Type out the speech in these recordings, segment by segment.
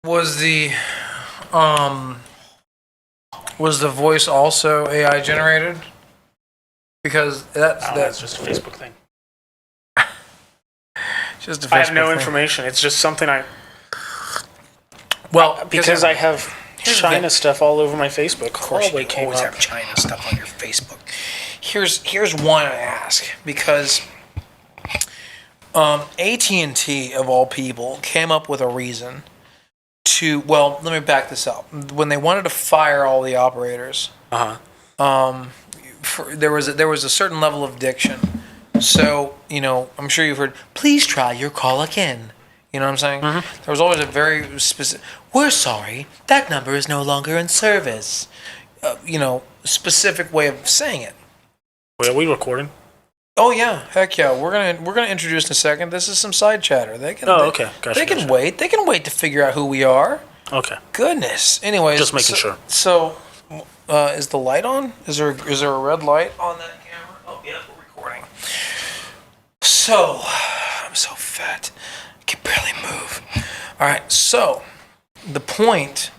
Was the um was the voice also AI generated? Because that's just a Facebook thing. just a Facebook I have no thing. information. It's just something Well, because I have here's the China thing. stuff all over my Facebook. Of course, you came always up. have China stuff on your Facebook. Here's why I ask, because AT&T of all people came up with a reason to. Well, let me back this up. When they wanted to fire all the operators, there was a certain level of diction. So I'm sure you've heard. Please try your call again. You know what I'm saying? Mm-hmm. There was always a very specific. We're sorry, that number is no longer in service. Specific way of saying it. Wait, are we recording? Oh yeah, heck yeah. We're gonna introduce in a second. This is some side chatter. They can. Okay. Gotcha, They can wait. They can wait to figure out who we are. Okay. Goodness. Anyways, Just making sure. So, is the light on? Is there a red light on that camera? Oh yeah, we're recording. So, I'm so fat, I can barely move. All right. So, the point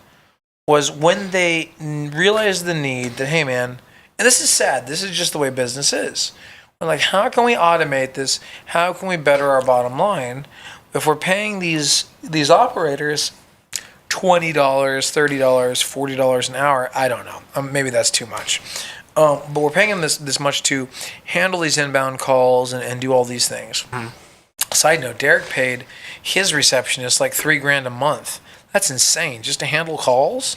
was when they realized the need that, hey man, and this is sad. This is just the way business is. We're like, how can we automate this? How can we better our bottom line? If we're paying these operators $20, $30, $40 an hour, I don't know. Maybe that's too much. But we're paying them this much to handle these inbound calls and do all these things. Side note, Derek paid his receptionist like $3,000 a month. That's insane. Just to handle calls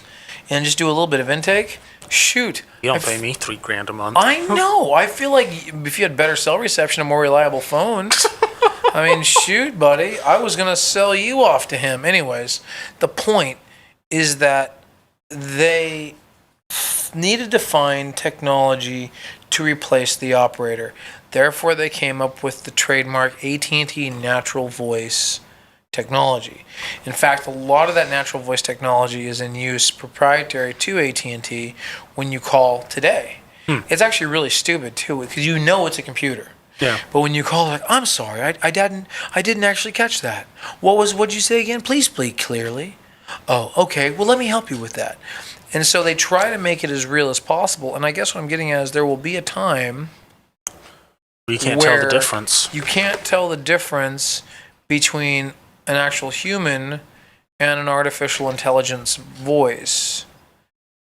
and just do a little bit of intake. Shoot. You don't pay me $3,000 a month. I know. I feel like if you had better cell reception and more reliable phones. I mean, shoot, buddy. I was going to sell you off to him. Anyways, the point is that they needed to find technology to replace the operator. Therefore, they came up with the trademark AT&T Natural Voice technology. In fact, a lot of that natural voice technology is in use proprietary to AT&T when you call today. It's actually really stupid too, because it's a computer. Yeah. But when you call, like, I'm sorry, I didn't actually catch that. What'd you say again? Please speak clearly. Oh, okay. Well, let me help you with that. And so they try to make it as real as possible. And I guess what I'm getting at is there will be a time You can't tell the difference. You can't tell the difference between an actual human and an artificial intelligence voice.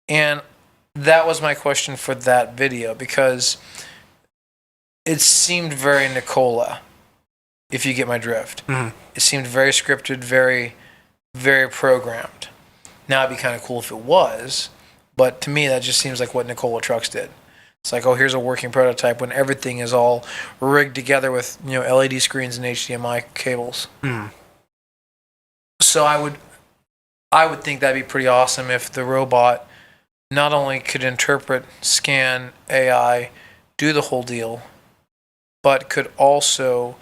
And that was my question for that video, because it seemed very Nicola, if you get my drift. Mm-hmm. It seemed very scripted, very, very programmed. Now, it'd be kind of cool if it was, but to me, that just seems like what Nicola Trucks did. It's like, oh, here's a working prototype when everything is all rigged together with LED screens and HDMI cables. So I would think that'd be pretty awesome if the robot not only could interpret, scan, AI, do the whole deal, but could also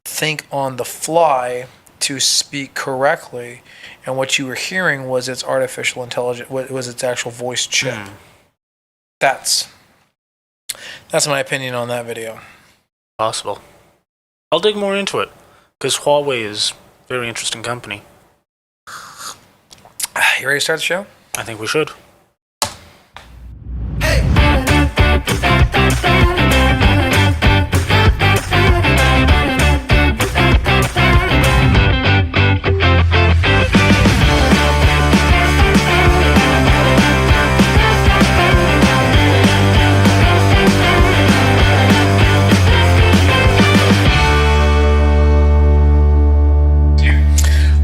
think on the fly to speak correctly. And what you were hearing was its artificial intelligence, was its actual voice chip. That's my opinion on that video. Possible. I'll dig more into it, because Huawei is a very interesting company. You ready to start the show? I think we should.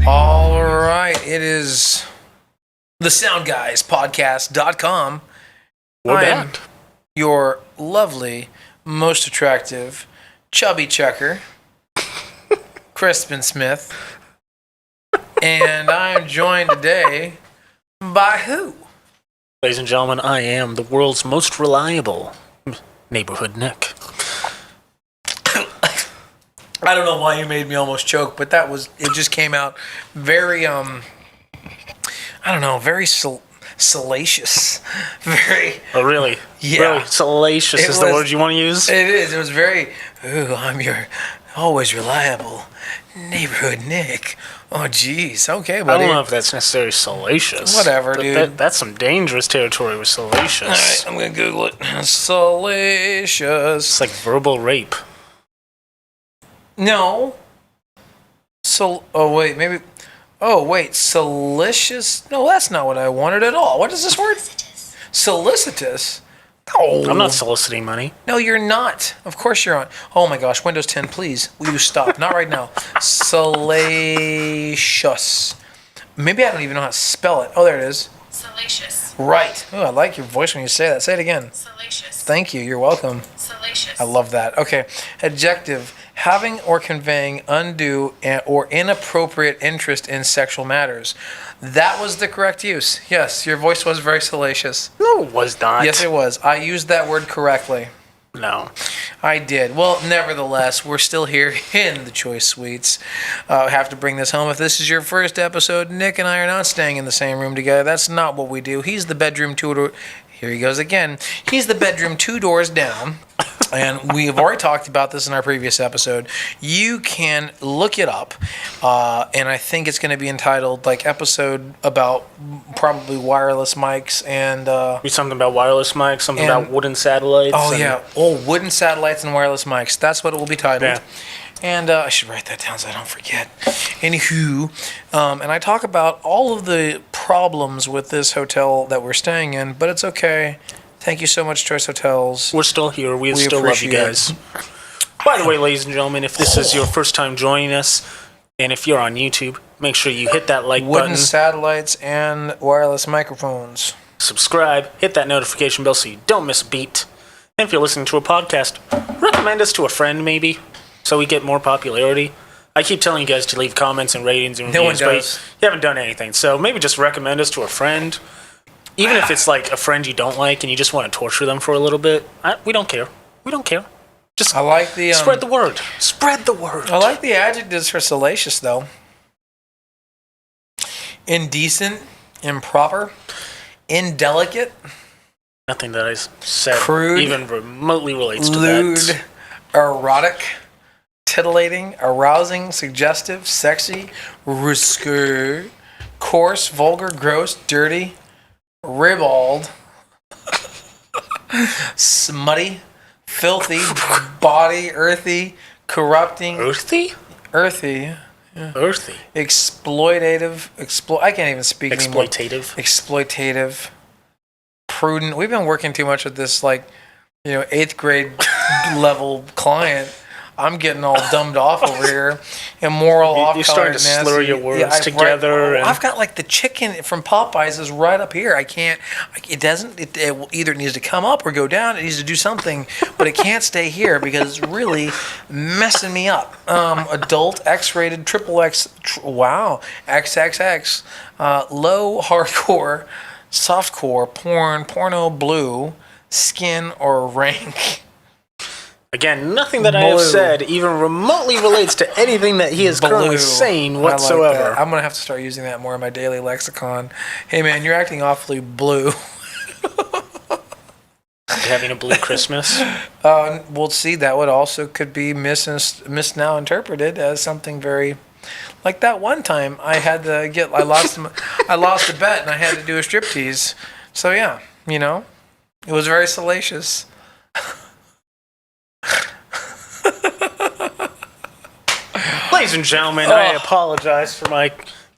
All right, it is the SoundGuysPodcast.com. We're I am back. your lovely, most attractive, chubby checker, Crispin Smith. And I am joined today by who? Ladies and gentlemen, I am the world's most reliable neighborhood Nick. I don't know why you made me almost choke, but it just came out very, very salacious. Very. Oh, really? Yeah. Really? Salacious is the word you want to use? It is. It was very, Always reliable. Neighborhood Nick. Oh, jeez. Okay, I buddy. don't know if that's necessarily salacious. Whatever, but dude. That's some dangerous territory with salacious. All right, I'm going to Google it. Salacious. It's like verbal rape. No. Oh, wait, maybe. Oh, wait. Salacious? No, that's not what I wanted at all. What is this word? Solicitous. Oh. I'm not soliciting money. No, you're not. Of course you're on. Oh my gosh, Windows 10, please. Will you stop? Not right now. Salacious. Maybe I don't even know how to spell it. Oh, there it is. Salacious. Right. Oh, I like your voice when you say that. Say it again. Salacious. Thank you. You're welcome. Salacious. I love that. Okay. Adjective. Having or conveying undue or inappropriate interest in sexual matters. That was the correct use. Yes, your voice was very salacious. No, it was not. Yes, it was. I used that word correctly. No. I did. Well, nevertheless, we're still here in the Choice Suites. I have to bring this home. If this is your first episode, Nick and I are not staying in the same room together. That's not what we do. He's the bedroom two. Here he goes again. He's the bedroom 2 doors down. And we have already talked about this in our previous episode. You can look it up, and I think it's going to be entitled like episode about probably wireless mics and Something about wireless mics, something about wooden satellites. Oh yeah, wooden satellites and wireless mics. That's what it will be titled. Yeah. And I should write that down so I don't forget. Anywho, and I talk about all of the problems with this hotel that we're staying in, but it's okay. Thank you so much, Choice Hotels. We're still here. We still love you guys. By the way, ladies and gentlemen, if this is your first time joining us, and if you're on YouTube, make sure you hit that like Wooden button. satellites and wireless microphones. Subscribe, hit that notification bell so you don't miss a beat. And if you're listening to a podcast, recommend us to a friend maybe, so we get more popularity. I keep telling you guys to leave comments and ratings and reviews, No one but does. you haven't done anything. So maybe just recommend us to a friend. Even if it's like a friend you don't like and you just want to torture them for a little bit, we don't care. We don't care. Just I like the spread the word. Spread the word. I like the adjectives for salacious though. Indecent, improper, indelicate, Nothing that I said Crude, even remotely relates to lewd, that. erotic, titillating, arousing, suggestive, sexy, risque, coarse, vulgar, gross, dirty, ribald, smutty, filthy, body, earthy, corrupting, Earthy? earthy, Earthy. exploitative, I can't even speak anymore. Exploitative, prudent. We've been working too much with this, 8th grade level client. I'm getting all dumbed off over here. Immoral, off-color, You're starting to slur your words together. And I've got the chicken from Popeyes is right up here. I can't. It doesn't. It either needs to come up or go down. It needs to do something, but it can't stay here because it's really messing me up. Adult, X-rated, triple X. Wow, XXX. Low, hardcore, softcore, porn, porno, blue, skin, or rank. Again, nothing that I have said even remotely relates to anything that he is currently saying whatsoever. I like I'm going to have to start using that more in my daily lexicon. Hey, man, you're acting awfully blue. Having a blue Christmas? Well, see, that would also could be now interpreted as something very... Like that one time I had to get... I lost a bet and I had to do a striptease. So, yeah, it was very salacious. Ladies and gentlemen, I apologize for my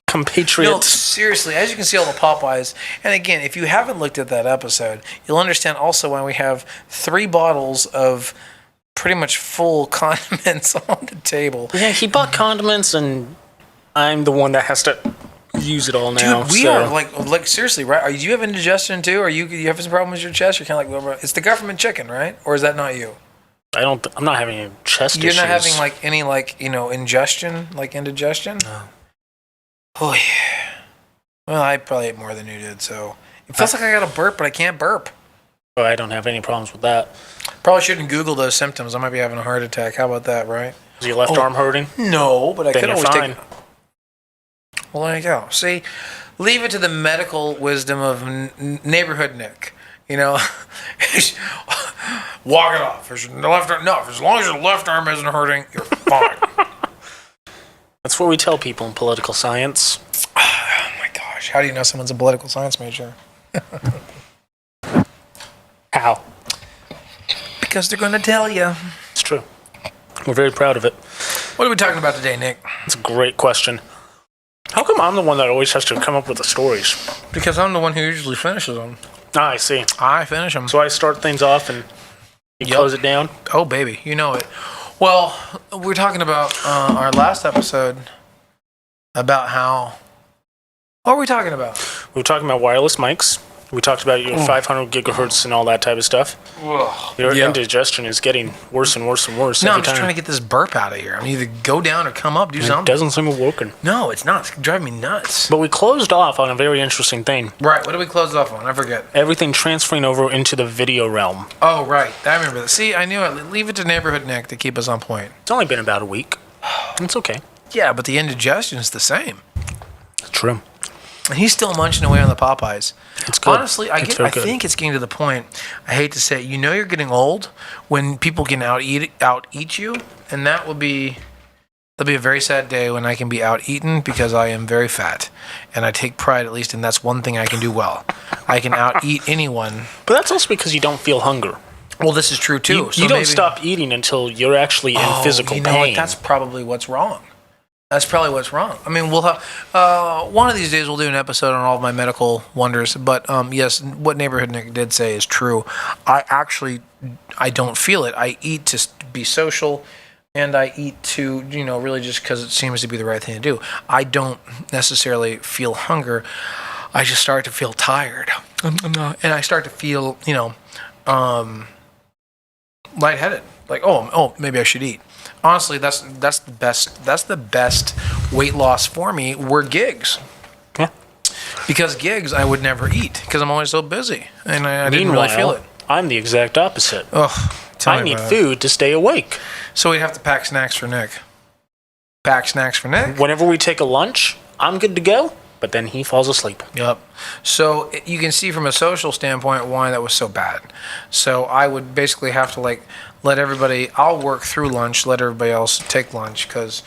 compatriots. No, seriously, as you can see all the Popeyes, and again, if you haven't looked at that episode, you'll understand also why we have 3 bottles of pretty much full condiments on the table. Yeah, he bought condiments, and I'm the one that has to use it all now. Dude, we are like seriously, right? Do you have indigestion too? Or you have some problems with your chest? You're kind of like, it's the government chicken, right? Or is that not you? I'm not having any chest issues. You're not having any ingestion, indigestion? No. Oh yeah. Well, I probably ate more than you did, so it feels like I got a burp, but I can't burp. Oh, I don't have any problems with that. Probably shouldn't Google those symptoms. I might be having a heart attack. How about that, right? Is your left arm hurting? No, but I Then could you're always fine. Well, there you go. See, leave it to the medical wisdom of neighborhood Nick. Walk it off. As long as your left arm isn't hurting, you're fine. That's what we tell people in political science. Oh my gosh. How do you know someone's a political science major? How? Because they're going to tell you. It's true. We're very proud of it. What are we talking about today, Nick? It's a great question. How come I'm the one that always has to come up with the stories? Because I'm the one who usually finishes them. Ah, I see. I finish them. So I start things off and you close it down? Oh, baby. You know it. Well, we're talking about our last episode about how... What were we talking about? We were talking about wireless mics. We talked about your 500 gigahertz and all that type of stuff. Ugh. Your indigestion is getting worse and worse and worse. No, every I'm just time. trying to get this burp out of here. I mean, either go down or come up, do It something. doesn't seem working. No, it's not. It's driving me nuts. But we closed off on a very interesting thing. Right. What did we close off on? I forget. Everything transferring over into the video realm. Oh, right. I remember that. See, I knew it. Leave it to Neighborhood Nick to keep us on point. It's only been about a week. It's okay. Yeah, but the indigestion is the same. It's true. And he's still munching away on the Popeyes. It's good. Honestly, I think it's getting to the point. I hate to say it. You know you're getting old when people can out eat you, and that'll be a very sad day when I can be out eaten because I am very fat, and I take pride at least, and that's one thing I can do well. I can out eat anyone. But that's also because you don't feel hunger. Well, this is true too. You don't stop eating until you're actually in physical you know pain. what? That's probably what's wrong. That's probably what's wrong. I mean, we'll have one of these days we'll do an episode on all of my medical wonders. But yes, what Neighborhood Nick did say is true. I don't feel it. I eat to be social, and I eat to really just because it seems to be the right thing to do. I don't necessarily feel hunger. I just start to feel tired, and I start to feel lightheaded. Like maybe I should eat. Honestly, that's the best weight loss for me were gigs. Yeah. Because gigs I would never eat because I'm always so busy and I didn't really feel it. I'm the exact opposite. Oh, I need food to stay awake. So we'd have to pack snacks for Nick. Pack snacks for Nick. Whenever we take a lunch, I'm good to go, but then he falls asleep. Yep. So you can see from a social standpoint why that was so bad. So I would basically have to let everybody. I'll work through lunch. Let everybody else take lunch because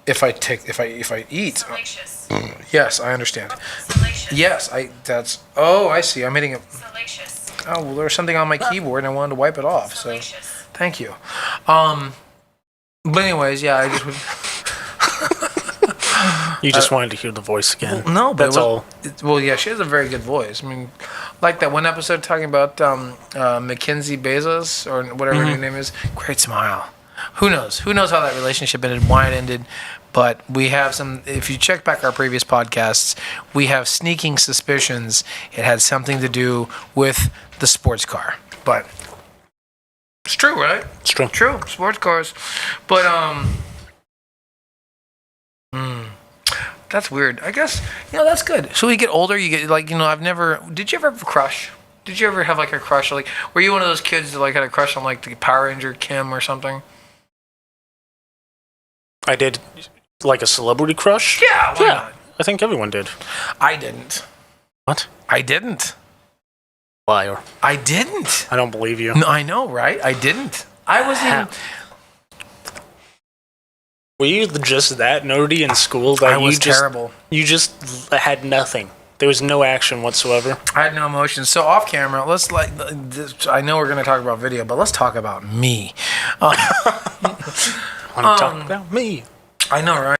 if I eat. Salacious. Yes, I understand. Salacious. Yes, I see. I'm hitting it. Salacious. Oh, well, there was something on my keyboard and I wanted to wipe it off. So Salacious. thank you. But anyways, yeah, I just would. You just wanted to hear the voice again. No, but that's all. Well, yeah, she has a very good voice. I mean, like that one episode talking about Mackenzie Bezos or whatever her name is. Great smile. Who knows? Who knows how that relationship ended, why it ended? But we have some. If you check back our previous podcasts, we have sneaking suspicions it had something to do with the sports car. But it's true, right? It's true. True, sports cars. But that's weird. I guess that's good. So when you get older, you get I've never. Did you ever have a crush? Did you ever have a crush? Were you one of those kids that had a crush on the Power Ranger Kim or something? I did, a celebrity crush. Yeah, why not? I think everyone did. I didn't. What? I didn't. Liar. I didn't. I don't believe you. No, I know, right? I didn't. I wasn't. Were you just that nerdy in school that I was terrible. You just had nothing. There was no action whatsoever. I had no emotions. So off camera, let's I know we're going to talk about video, but let's talk about me. I want to talk about me. I know, right?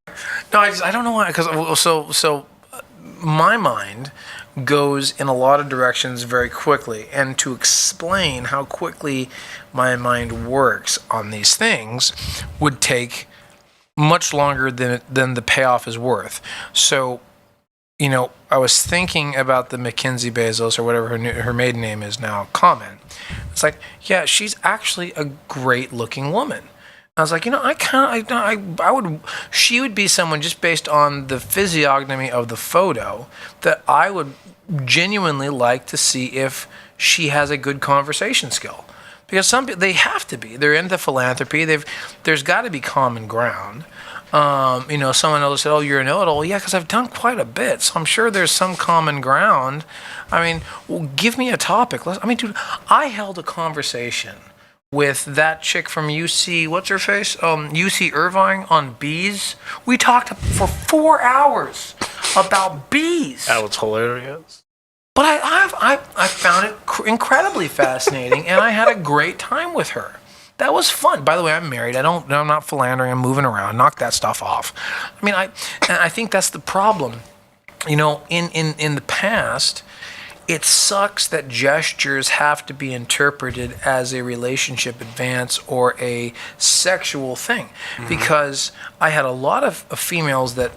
No, I don't know why. Because so my mind goes in a lot of directions very quickly, and to explain how quickly my mind works on these things would take much longer than the payoff is worth. So, I was thinking about the Mackenzie Bezos or whatever her maiden name is now comment. It's yeah, she's actually a great looking woman. I was she would be someone just based on the physiognomy of the photo that I would genuinely like to see if she has a good conversation skill. Because some people, they have to be. They're into philanthropy. There's got to be common ground. Someone else said, "Oh, you're a know-it-all." Well, yeah, because I've done quite a bit, so I'm sure there's some common ground. I mean, give me a topic. Dude, I held a conversation with that chick from UC, what's her face? UC Irvine on bees. We talked for 4 hours about bees. That was hilarious. But I found it incredibly fascinating, and I had a great time with her. That was fun. By the way, I'm married. I'm not philandering. I'm moving around. Knock that stuff off. I mean, I think that's the problem. You know, in the past, it sucks that gestures have to be interpreted as a relationship advance or a sexual thing, because I had a lot of females that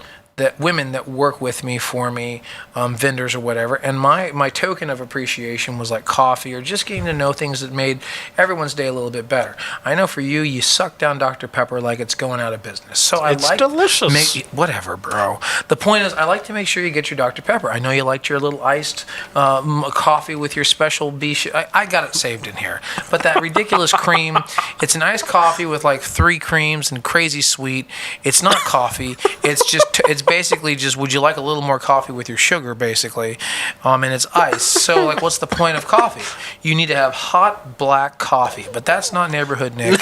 women that work with me, for me, vendors or whatever, and my token of appreciation was like coffee or just getting to know things that made everyone's day a little bit better. I know for you suck down Dr. Pepper like it's going out of business. So It's delicious. Whatever, bro. The point is, I like to make sure you get your Dr. Pepper. I know you liked your little iced coffee with your special I got it saved in here. But that ridiculous cream, it's an iced coffee with like 3 creams and crazy sweet. It's not coffee. It's basically just, would you like a little more coffee with your sugar, basically, and it's ice. So, like, what's the point of coffee? You need to have hot black coffee, but that's not neighborhood Nick.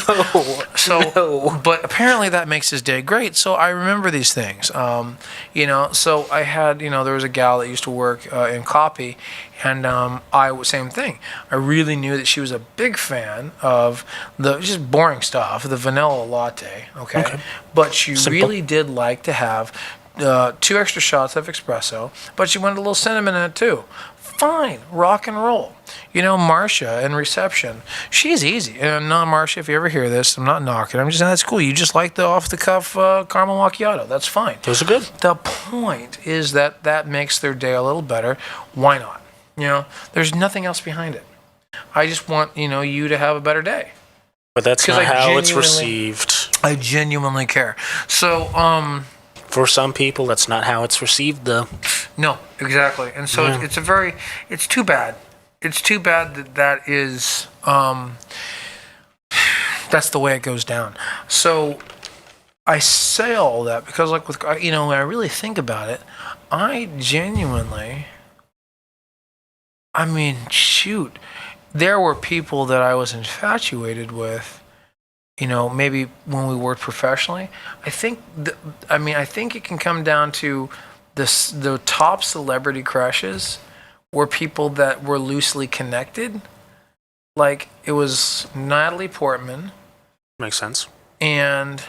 No. But apparently that makes his day great. So I remember these things. So I had, there was a gal that used to work in copy, and same thing. I really knew that she was a big fan of the just boring stuff, the vanilla latte. Okay. But she really did like to have 2 extra shots of espresso, but she wanted a little cinnamon in it too. Fine, rock and roll. Marcia in reception, she's easy. And not Marcia, if you ever hear this, I'm not knocking. I'm just saying that's cool. You just like the off-the-cuff caramel macchiato. That's fine. Those are good. The point is that makes their day a little better. Why not? There's nothing else behind it. I just want, you to have a better day. But that's not how it's received. I genuinely care. So, for some people, that's not how it's received, though. No, exactly. And so it's too bad. It's too bad that is, that's the way it goes down. So I say all that because, like, when I really think about it, I genuinely, shoot, there were people that I was infatuated with, maybe when we worked professionally. I think it can come down to the top celebrity crushes were people that were loosely connected. Like, it was Natalie Portman. Makes sense. And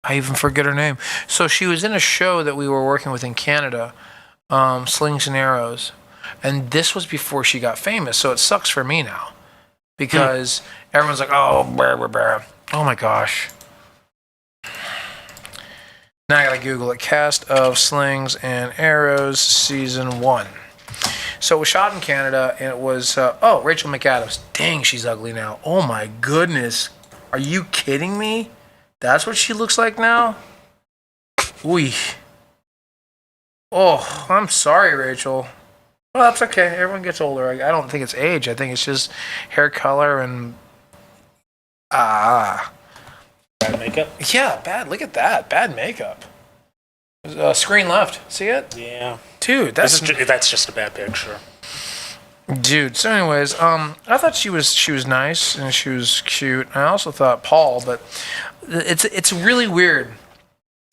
I even forget her name. So she was in a show that we were working with in Canada, Slings and Arrows. And this was before she got famous, so it sucks for me now. Because everyone's like, oh, oh my gosh. Now I gotta Google it. Cast of Slings and Arrows, Season 1. So it was shot in Canada, and it was, Rachel McAdams. Dang, she's ugly now. Oh my goodness. Are you kidding me? That's what she looks like now? Ooh. Oh, I'm sorry, Rachel. Well, that's okay. Everyone gets older. I don't think it's age. I think it's just hair color and... Bad makeup? Yeah, bad. Look at that. Bad makeup. Screen left. See it? Yeah. Dude, that's just a bad picture. Dude, so anyways, I thought she was nice and she was cute. I also thought Paul, but it's really weird.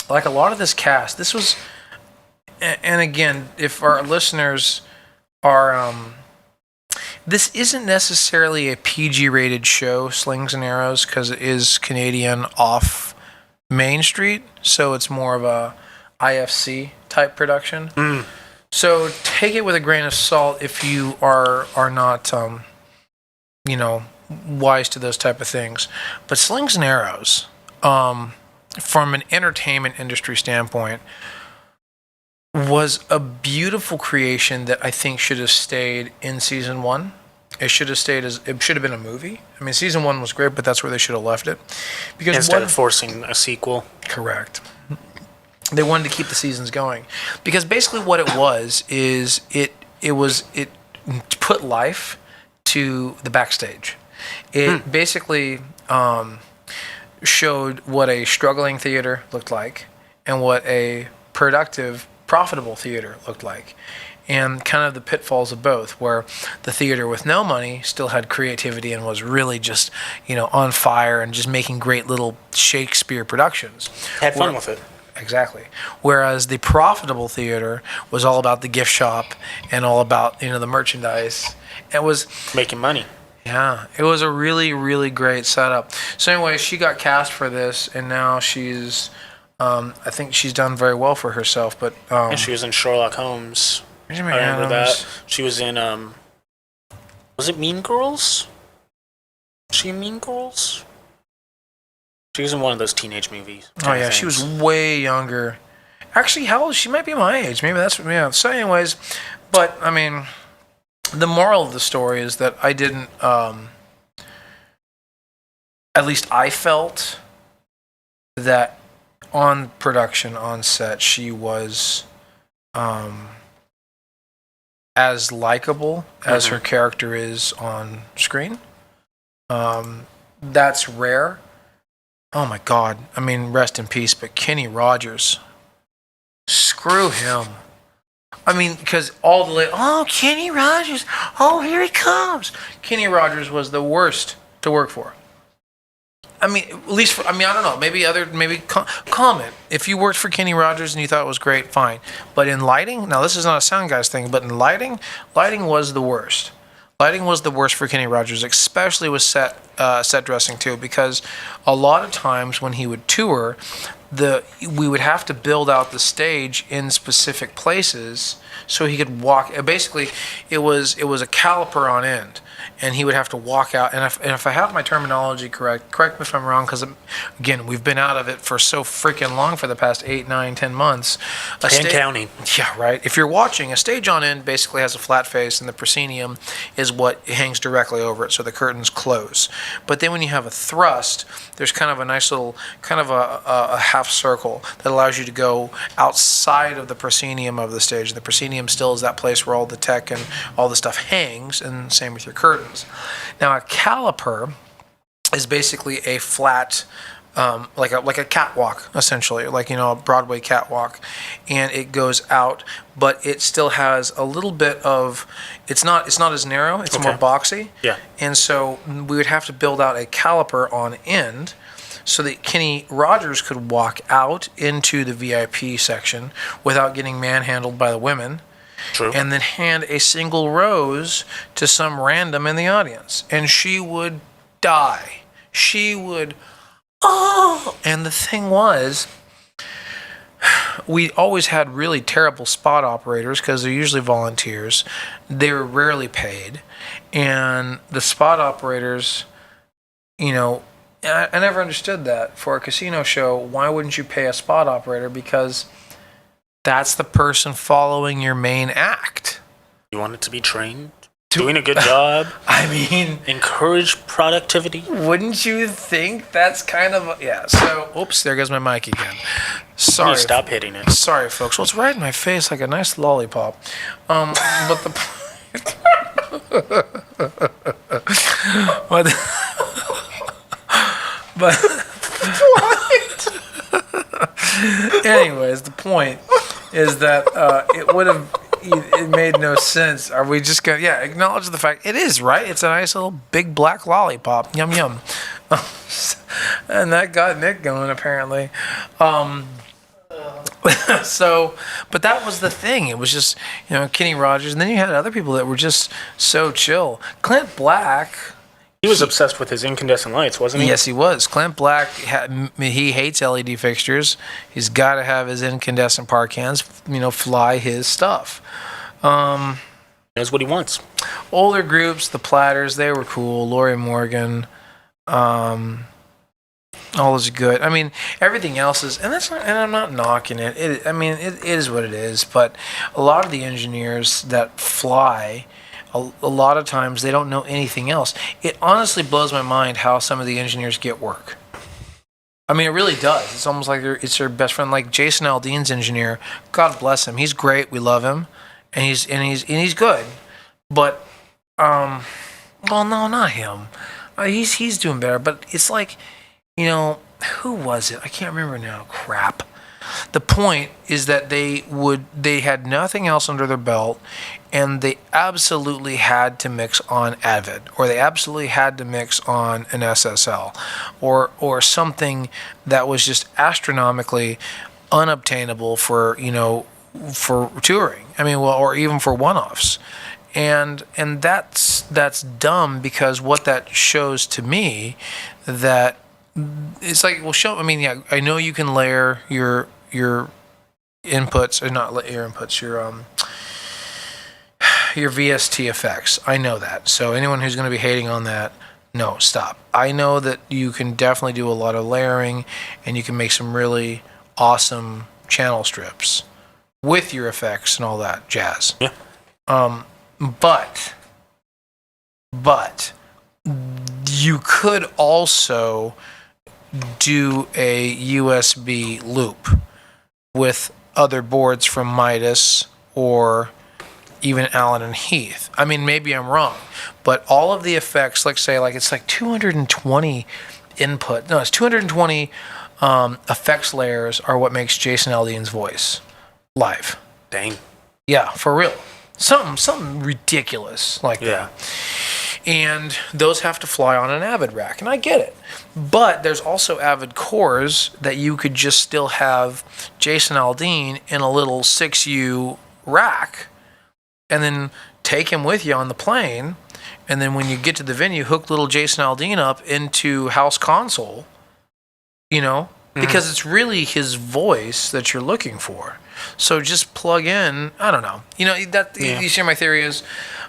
Like, a lot of this cast, this was... And again, if our listeners are... this isn't necessarily a PG-rated show, Slings and Arrows, because it is Canadian off Main Street, so it's more of a IFC-type production. So take it with a grain of salt if you are not, wise to those type of things. But Slings and Arrows, from an entertainment industry standpoint, was a beautiful creation that I think should have stayed in season 1. It should have been a movie. I mean, season 1 was great, but that's where they should have left it. Because instead of forcing a sequel. Correct. They wanted to keep the seasons going. Because basically what it was is it put life to the backstage. It basically showed what a struggling theater looked like and what a productive, profitable theater looked like. and kind of the pitfalls of both, where the theater with no money still had creativity and was really just, on fire and just making great little Shakespeare productions. Had fun with it. Exactly. Whereas the profitable theater was all about the gift shop and all about, the merchandise. It was making money. Yeah, it was a really, really great setup. So anyway, she got cast for this, and now she's, I think she's done very well for herself. But and she was in Sherlock Holmes. I remember that. She was in, was it Mean Girls? Was she in Mean Girls? She was in one of those teenage movies. Oh yeah, she was way younger. Actually, how old? She might be my age. Maybe that's yeah. So anyways, but I mean. The moral of the story is that I didn't, at least I felt that on production, on set, she was as likable as her character is on screen. That's rare. Oh my God. I mean, rest in peace, but Kenny Rogers, screw him. I mean, because all the Kenny Rogers, here he comes. Kenny Rogers was the worst to work for. I mean, at least I don't know. Maybe comment if you worked for Kenny Rogers and you thought it was great. Fine, but in lighting, now this is not a sound guys thing, but in lighting was the worst. Lighting was the worst for Kenny Rogers, especially with set dressing too, because a lot of times when he would tour, we would have to build out the stage in specific places so he could walk. Basically, it was a caliper on end, and he would have to walk out. And if I have my terminology correct me if I'm wrong, because again, we've been out of it for so freaking long for the past 8, 9, 10 months. And counting. Yeah, right. If you're watching, a stage on end basically has a flat face, and the proscenium is what hangs directly over it, so the curtains close. But then when you have a thrust, there's kind of a nice little, kind of a half circle that allows you to go outside of the proscenium of the stage. The proscenium still is that place where all the tech and all the stuff hangs, and same with your curtains. Now a caliper is basically a flat, like a catwalk, essentially, like a Broadway catwalk, and it goes out, but it still has a little bit of. It's not as narrow. It's more boxy. Yeah. And so we would have to build out a caliper on end, so that Kenny Rogers could walk out into the VIP section without getting manhandled by the women. True. And then hand a single rose to some random in the audience. And she would die. She would, And the thing was, we always had really terrible spot operators because they're usually volunteers. They were rarely paid. And the spot operators, I never understood that. For a casino show, why wouldn't you pay a spot operator? Because that's the person following your main act. You want it to be trained? Doing a good job? I mean... Encourage productivity? Wouldn't you think that's kind of... Yeah, so... Oops, there goes my mic again. Sorry. Stop hitting it. Sorry, folks. Well, it's right in my face like a nice lollipop. But the... But what? Anyways, the point is that it made no sense. Are we just gonna acknowledge the fact it is right? It's a nice little big black lollipop. Yum yum. And that got Nick going apparently. So, but that was the thing. It was just Kenny Rogers, and then you had other people that were just so chill. Clint Black. He was obsessed with his incandescent lights, wasn't he? Yes, he was. Clint Black, he hates LED fixtures. He's got to have his incandescent park hands, fly his stuff. Knows what he wants. Older groups, the Platters, they were cool. Lori Morgan, all is good. I mean, everything else is, and I'm not knocking it. It is what it is. But a lot of the engineers that fly, a lot of times they don't know anything else. It honestly blows my mind how some of the engineers get work. I mean, it really does. It's almost like it's their best friend. Like Jason Aldean's engineer, God bless him. He's great. We love him, and he's good. But well, no, not him. He's doing better. But it's like, who was it? I can't remember now. Crap. The point is that they had nothing else under their belt, and they absolutely had to mix on Avid, or they absolutely had to mix on an SSL, or something that was just astronomically unobtainable for touring. I mean, well, or even for one-offs. And that's dumb, because what that shows to me, that it's like, well, show. I mean, yeah, I know you can layer your inputs, or not your inputs, your VST effects. I know that. So anyone who's going to be hating on that, no, stop. I know that you can definitely do a lot of layering, and you can make some really awesome channel strips with your effects and all that jazz. Yeah. But you could also do a USB loop with other boards from Midas or even Allen and Heath. I mean, maybe I'm wrong, but all of the effects, like say, like it's like 220 input. No, it's 220 effects layers are what makes Jason Aldean's voice live. Dang. Yeah, for real. Something ridiculous like that. And those have to fly on an Avid rack, and I get it. But there's also Avid cores that you could just still have Jason Aldean in a little 6U rack, and then take him with you on the plane, and then when you get to the venue, hook little Jason Aldean up into house console, because it's really his voice that you're looking for. So just plug in. I don't know. You see my theory is.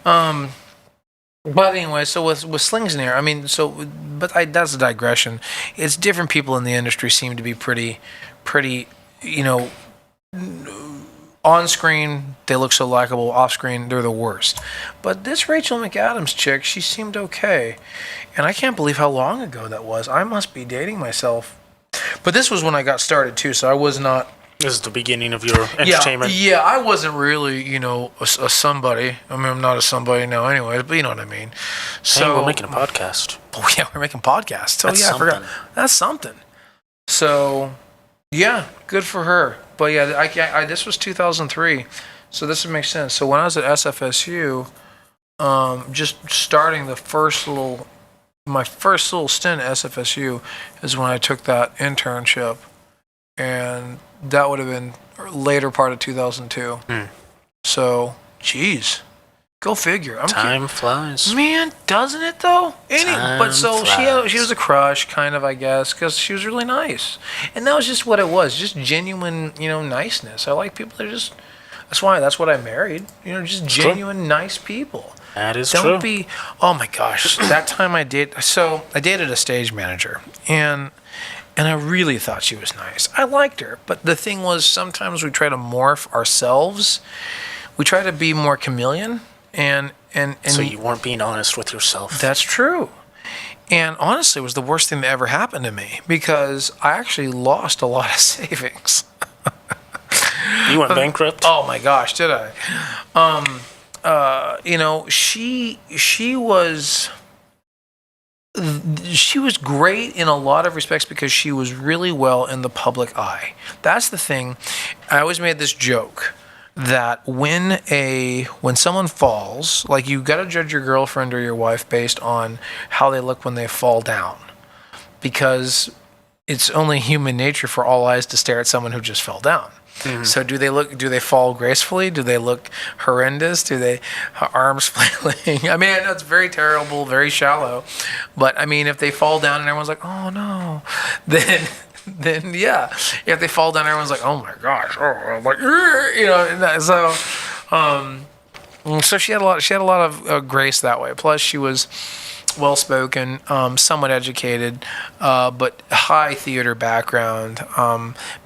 But anyway, so with slings in the air, I mean, that's a digression. It's different people in the industry seem to be pretty, on screen they look so likable. Off screen they're the worst. But this Rachel McAdams chick, she seemed okay, and I can't believe how long ago that was. I must be dating myself. But this was when I got started too, so I was not. This is the beginning of your entertainment. Yeah, I wasn't really, a somebody. I mean, I'm not a somebody now anyways, but you know what I mean. So hey, we're making a podcast. Oh, yeah, we're making podcasts. That's I forgot. That's something. So, yeah, good for her. But yeah, I this was 2003, so this would make sense. So when I was at SFSU, just starting my first little stint at SFSU is when I took that internship, and that would have been later part of 2002. So, geez, go figure. Time flies. Man, doesn't it though? But so flies. she was a crush, kind of, I guess, because she was really nice, and that was just what it was, just genuine, niceness. I like people that are just. That's what I married. Just genuine, nice people. That is true. Don't be. Oh my gosh, that time I dated a stage manager, and I really thought she was nice. I liked her, but the thing was, sometimes we try to morph ourselves. We try to be more chameleon, and so you weren't being honest with yourself. That's true. And honestly, it was the worst thing that ever happened to me, because I actually lost a lot of savings. You went bankrupt? Oh my gosh, did I? She was great in a lot of respects because she was really well in the public eye. That's the thing. I always made this joke that when someone falls, like, you got to judge your girlfriend or your wife based on how they look when they fall down, because it's only human nature for all eyes to stare at someone who just fell down. Mm-hmm. So do they fall gracefully? Do they look horrendous? Do they arms flailing? I mean, I know it's very terrible, very shallow, but I mean, if they fall down and everyone's like, oh no, then yeah. If they fall down, everyone's like, oh my gosh, I'm like, so she had a lot of grace that way. Plus, she was well-spoken, somewhat educated, but high theater background,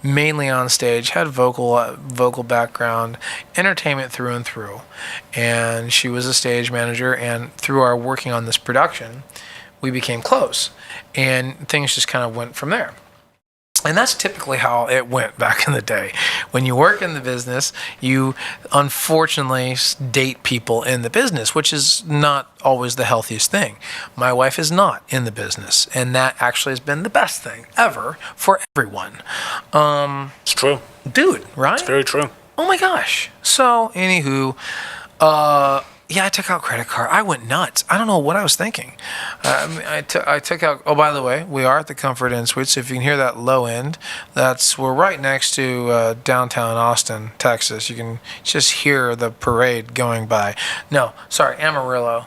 mainly on stage, had vocal background, entertainment through and through. And she was a stage manager, and through our working on this production, we became close, and things just kind of went from there. And that's typically how it went back in the day. when you work in the business, you unfortunately date people in the business, which is not always the healthiest thing. My wife is not in the business, and that actually has been the best thing ever for everyone. It's true. Dude, right? It's very true. Oh my gosh. So, anywho, yeah, I took out credit card. I went nuts. I don't know what I was thinking. I took out. Oh, by the way, we are at the Comfort Inn Suites. If you can hear that low end, we're right next to downtown Austin, Texas. You can just hear the parade going by. No, sorry, Amarillo.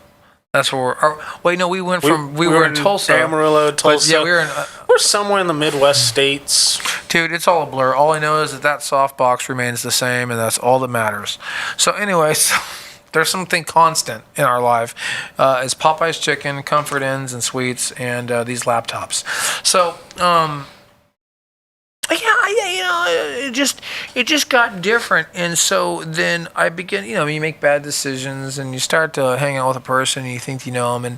That's where wait, no, we went from we were in Tulsa, Amarillo, Tulsa. Yeah, we were in. We're somewhere in the Midwest states. Dude, it's all a blur. All I know is that softbox remains the same, and that's all that matters. So, anyways. There's something constant in our life. It's Popeyes chicken, Comfort Inns and Suites, and these laptops. So, it just got different. And so then I begin, you make bad decisions, and you start to hang out with a person, and you think you know them.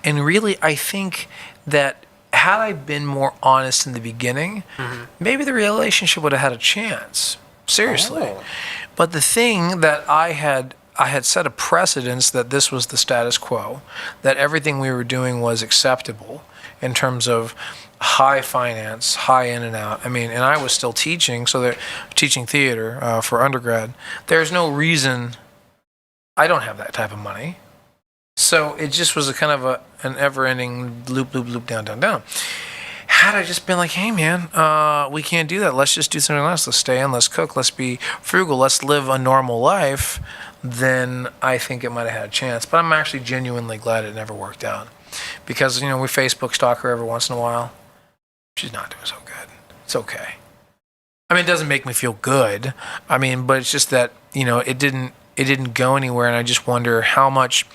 And really, I think that had I been more honest in the beginning, maybe the relationship would have had a chance. Seriously. Oh. But the thing that I had set a precedence that this was the status quo, that everything we were doing was acceptable in terms of high finance, high in and out. I mean, and I was still teaching, so they're teaching theater for undergrad. There's no reason I don't have that type of money. So it just was a kind of an ever-ending loop, down. Had I just been like, hey, man, we can't do that. Let's just do something else. Let's stay in. Let's cook. Let's be frugal. Let's live a normal life. Then I think it might have had a chance. But I'm actually genuinely glad it never worked out. Because, we Facebook stalk her every once in a while. She's not doing so good. It's okay. I mean, it doesn't make me feel good. I mean, but it's just that, it didn't go anywhere. And I just wonder how much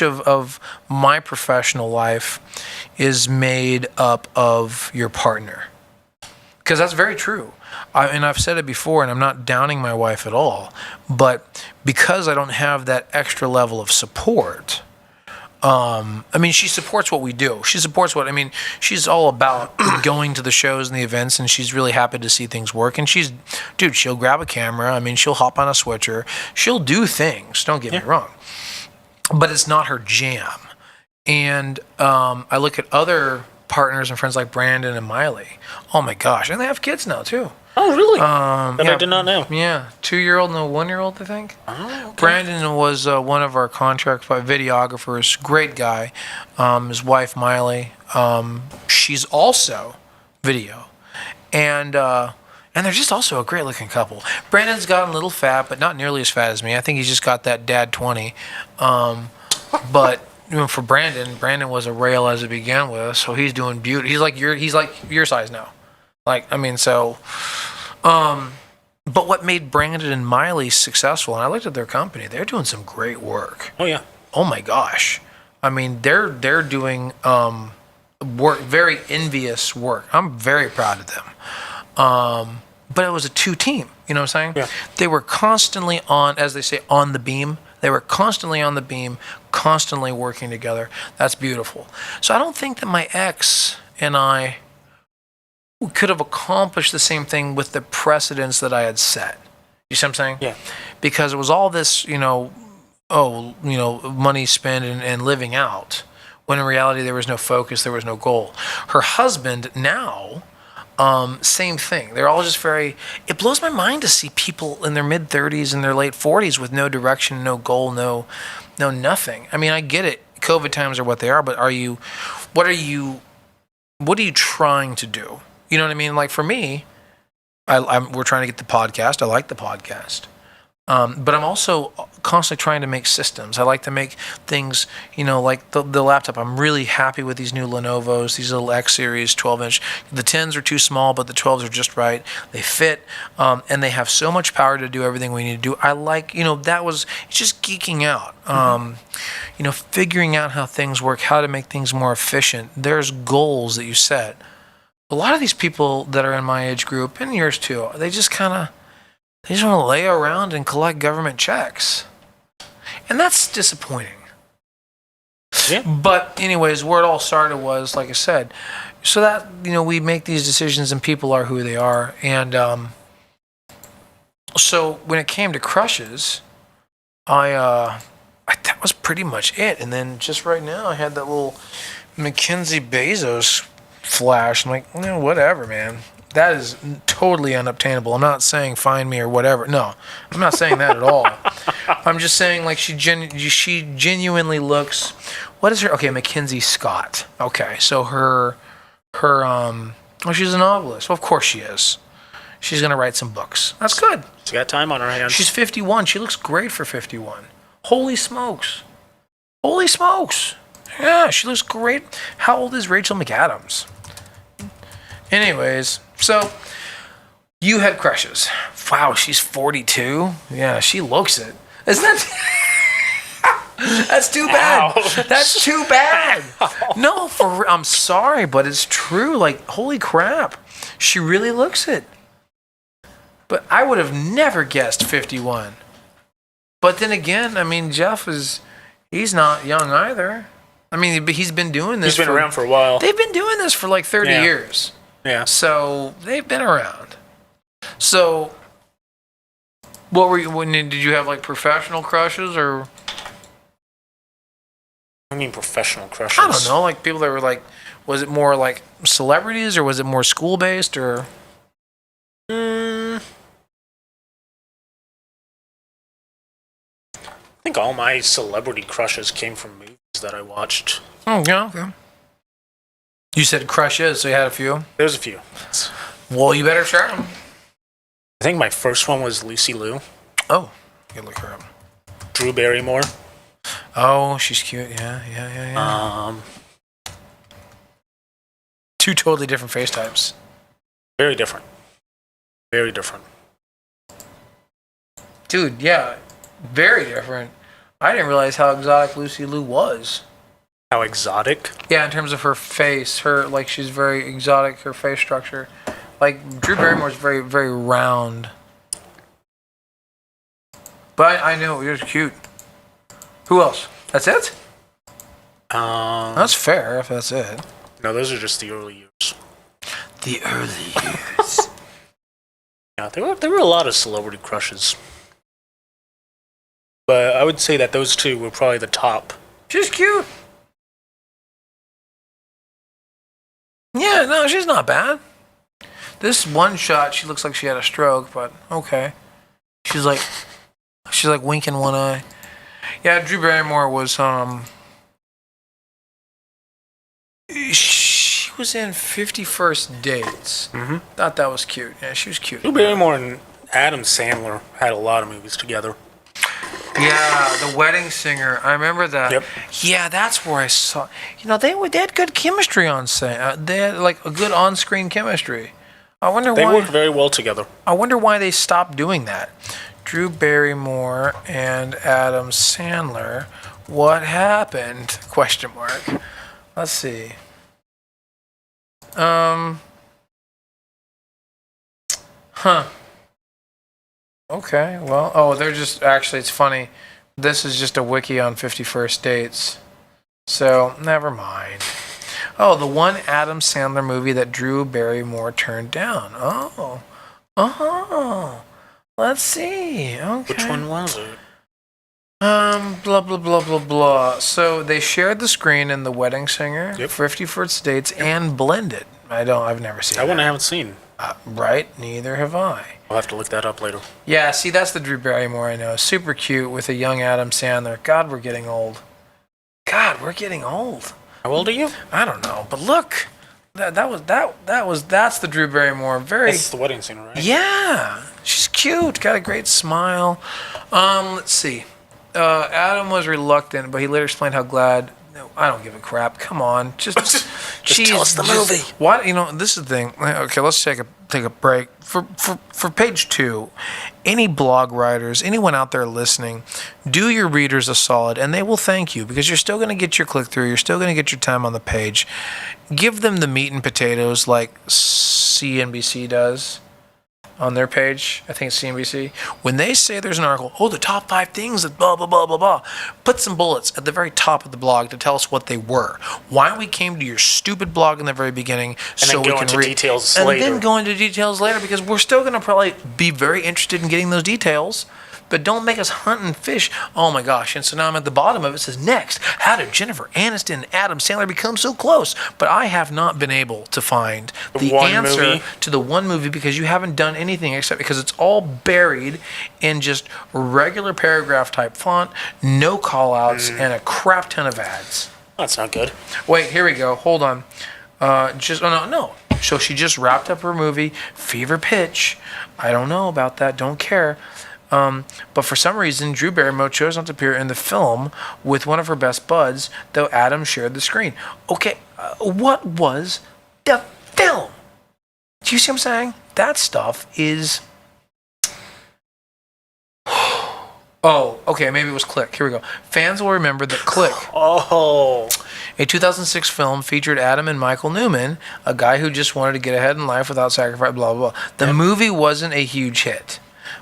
of my professional life is made up of your partner. Because that's very true. And I've said it before, and I'm not downing my wife at all, but because I don't have that extra level of support, she supports what we do. She supports she's all about going to the shows and the events, and she's really happy to see things work. And she'll grab a camera. She'll hop on a switcher. She'll do things, don't get me wrong. But it's not her jam. And I look at other partners and friends like Brandon and Miley. Oh my gosh. And they have kids now too. Oh, really? That I did not know. Yeah. 2-year-old and a 1-year-old, I think. Oh, okay. Brandon was one of our contract videographers. Great guy. His wife, Miley, she's also video. And they're just also a great looking couple. Brandon's gotten a little fat, but not nearly as fat as me. I think he's just got that dad 20. But for Brandon was a rail as it began with, so he's doing beauty. He's like your size now. But what made Brandon and Miley successful, and I looked at their company, they're doing some great work. Oh yeah. Oh my gosh. They're doing work, very envious work. I'm very proud of them. But it was a 2-team, you know what I'm saying? Yeah. They were constantly on, as they say, on the beam. They were constantly on the beam, constantly working together. That's beautiful. So I don't think that my ex and I could have accomplished the same thing with the precedents that I had set. You see what I'm saying? Yeah. Because it was all this, money spent and living out, when in reality there was no focus, there was no goal. Her husband now, same thing. They're all just it blows my mind to see people in their mid-30s and their late 40s with no direction, no goal, no nothing. I get it. COVID times are what they are, but what are you trying to do? You know what I mean? Like for me, we're trying to get the podcast. I like the podcast. But I'm also constantly trying to make systems. I like to make things, like the laptop. I'm really happy with these new Lenovo's, these little X series 12-inch. The 10s are too small, but the 12s are just right. They fit, and they have so much power to do everything we need to do. I like, it's just geeking out. Figuring out how things work, how to make things more efficient. There's goals that you set. A lot of these people that are in my age group, and yours too, they just want to lay around and collect government checks. And that's disappointing. Yeah. But anyways, where it all started was, like I said, so that, we make these decisions and people are who they are. And So when it came to crushes, that was pretty much it. And then just right now, I had that little Mackenzie Bezos flash. I'm like, whatever, man. That is totally unobtainable. I'm not saying find me or whatever. No, I'm not saying that at all. I'm just saying like she genuinely looks. What is her? Okay, Mackenzie Scott. Okay, so she's a novelist. Well, of course she is. She's gonna write some books. That's good. She's got time on her hands. She's 51. She looks great for 51. Holy smokes. Holy smokes. Yeah, she looks great. How old is Rachel McAdams? Anyways, so you had crushes. Wow, she's 42. Yeah, she looks it. Isn't that? That's too bad. Ouch. That's too bad. No, I'm sorry, but it's true. Like, holy crap. She really looks it. But I would have never guessed 51. But then again, I mean, he's not young either. I mean, he's been doing this. He's been around for a while. They've been doing this for like 30 years. Yeah. So they've been around. So, did you have like professional crushes or? I mean, professional crushes. I don't know, like people that were like, was it more like celebrities or was it more school based or? I think all my celebrity crushes came from movies that I watched. Oh, yeah, okay. You said crushes, so you had a few? There's a few. Well, you better share them. I think my first one was Lucy Liu. Oh, you can look her up. Drew Barrymore. Oh, she's cute. Yeah. Two totally different face types. Very different. Very different. Dude, yeah. Very different. I didn't realize how exotic Lucy Liu was. How exotic? Yeah, in terms of her face, she's very exotic. Her face structure, like Drew Barrymore's very, very round. But I know it was cute. Who else? That's it. That's fair if that's it. No, those are just the early years. The early years. Yeah, there were a lot of celebrity crushes. But I would say that those two were probably the top. She's cute. Yeah, no, she's not bad. This one shot, she looks like she had a stroke, but okay. She's like winking one eye. Yeah, Drew Barrymore was she was in 51st Dates. Mm-hmm. Thought that was cute. Yeah, she was cute. Drew Barrymore and Adam Sandler had a lot of movies together. Yeah, The Wedding Singer. I remember that. Yep. Yeah, that's where I saw. They had good chemistry on set. They had like a good on-screen chemistry. I wonder why. They worked very well together. I wonder why they stopped doing that. Drew Barrymore and Adam Sandler. What happened? Question mark. Let's see. Okay, well, they're just, actually, it's funny. This is just a wiki on 51st Dates. So, never mind. Oh, the one Adam Sandler movie that Drew Barrymore turned down. Oh. Let's see. Okay. Which one was it? Blah, blah, blah, blah, blah. So, they shared the screen in The Wedding Singer, yep. 51st Dates, and Blended. I've never seen that one I haven't seen. Right? Neither have I. I'll have to look that up later. Yeah, see, that's the Drew Barrymore I know. Super cute with a young Adam Sandler. God, we're getting old. God, we're getting old. How old are you? I don't know, but look, that's the Drew Barrymore. That's The Wedding Singer, right? Yeah, she's cute. Got a great smile. Let's see. Adam was reluctant, but he later explained how glad. No, I don't give a crap. Come on, just tell us the movie. What this is the thing. Okay, let's take a break for page 2. Any blog writers, anyone out there listening, do your readers a solid, and they will thank you because you're still going to get your click through. You're still going to get your time on the page. Give them the meat and potatoes like CNBC does. on their page, I think it's CNBC, when they say there's an article, the top 5 things that blah, blah, blah, blah, blah, put some bullets at the very top of the blog to tell us what they were. Why we came to your stupid blog in the very beginning, and so then we go can into details later. And then go into details later, because we're still going to probably be very interested in getting those details. But don't make us hunt and fish. Oh my gosh. And so now I'm at the bottom of it. It says, next, how did Jennifer Aniston and Adam Sandler become so close? But I have not been able to find the answer to the one movie, because you haven't done anything except because it's all buried in just regular paragraph type font, no call outs, and a crap ton of ads. That's not good. Wait, here we go. Hold on. No. So she just wrapped up her movie, Fever Pitch. I don't know about that. Don't care. But for some reason, Drew Barrymore chose not to appear in the film with one of her best buds, though Adam shared the screen. Okay, what was the film? Do you see what I'm saying? That stuff is... Oh, okay, maybe it was Click. Here we go. Fans will remember that Click, a 2006 film, featured Adam and Michael Newman, a guy who just wanted to get ahead in life without sacrifice, blah, blah, blah. The movie wasn't a huge hit.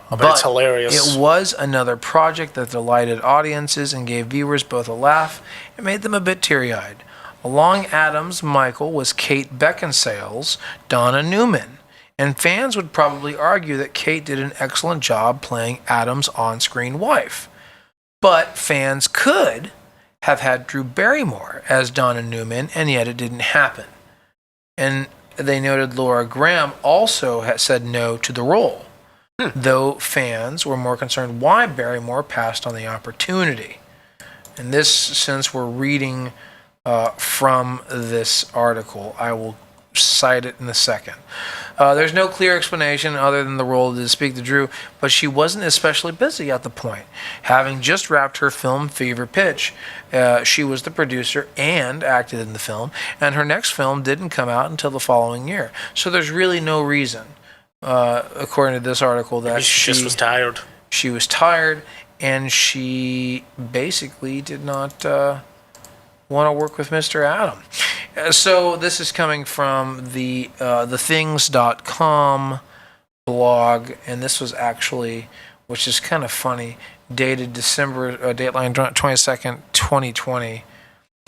But it's hilarious. It was another project that delighted audiences and gave viewers both a laugh and made them a bit teary-eyed. Along Adam's Michael was Kate Beckinsale's Donna Newman, and fans would probably argue that Kate did an excellent job playing Adam's on-screen wife. But fans could have had Drew Barrymore as Donna Newman, and yet it didn't happen. And they noted Laura Graham also had said no to the role. Though fans were more concerned why Barrymore passed on the opportunity. And this, since we're reading from this article, I will cite it in a second. There's no clear explanation other than the role to speak to Drew, but she wasn't especially busy at the point. Having just wrapped her film Fever Pitch, she was the producer and acted in the film, and her next film didn't come out until the following year. So there's really no reason, according to this article, that she just was tired. She was tired, and she basically did not want to work with Mr. Adam. So this is coming from the thethings.com blog, and this was actually, which is kind of funny, dated Dateline 22nd, 2020.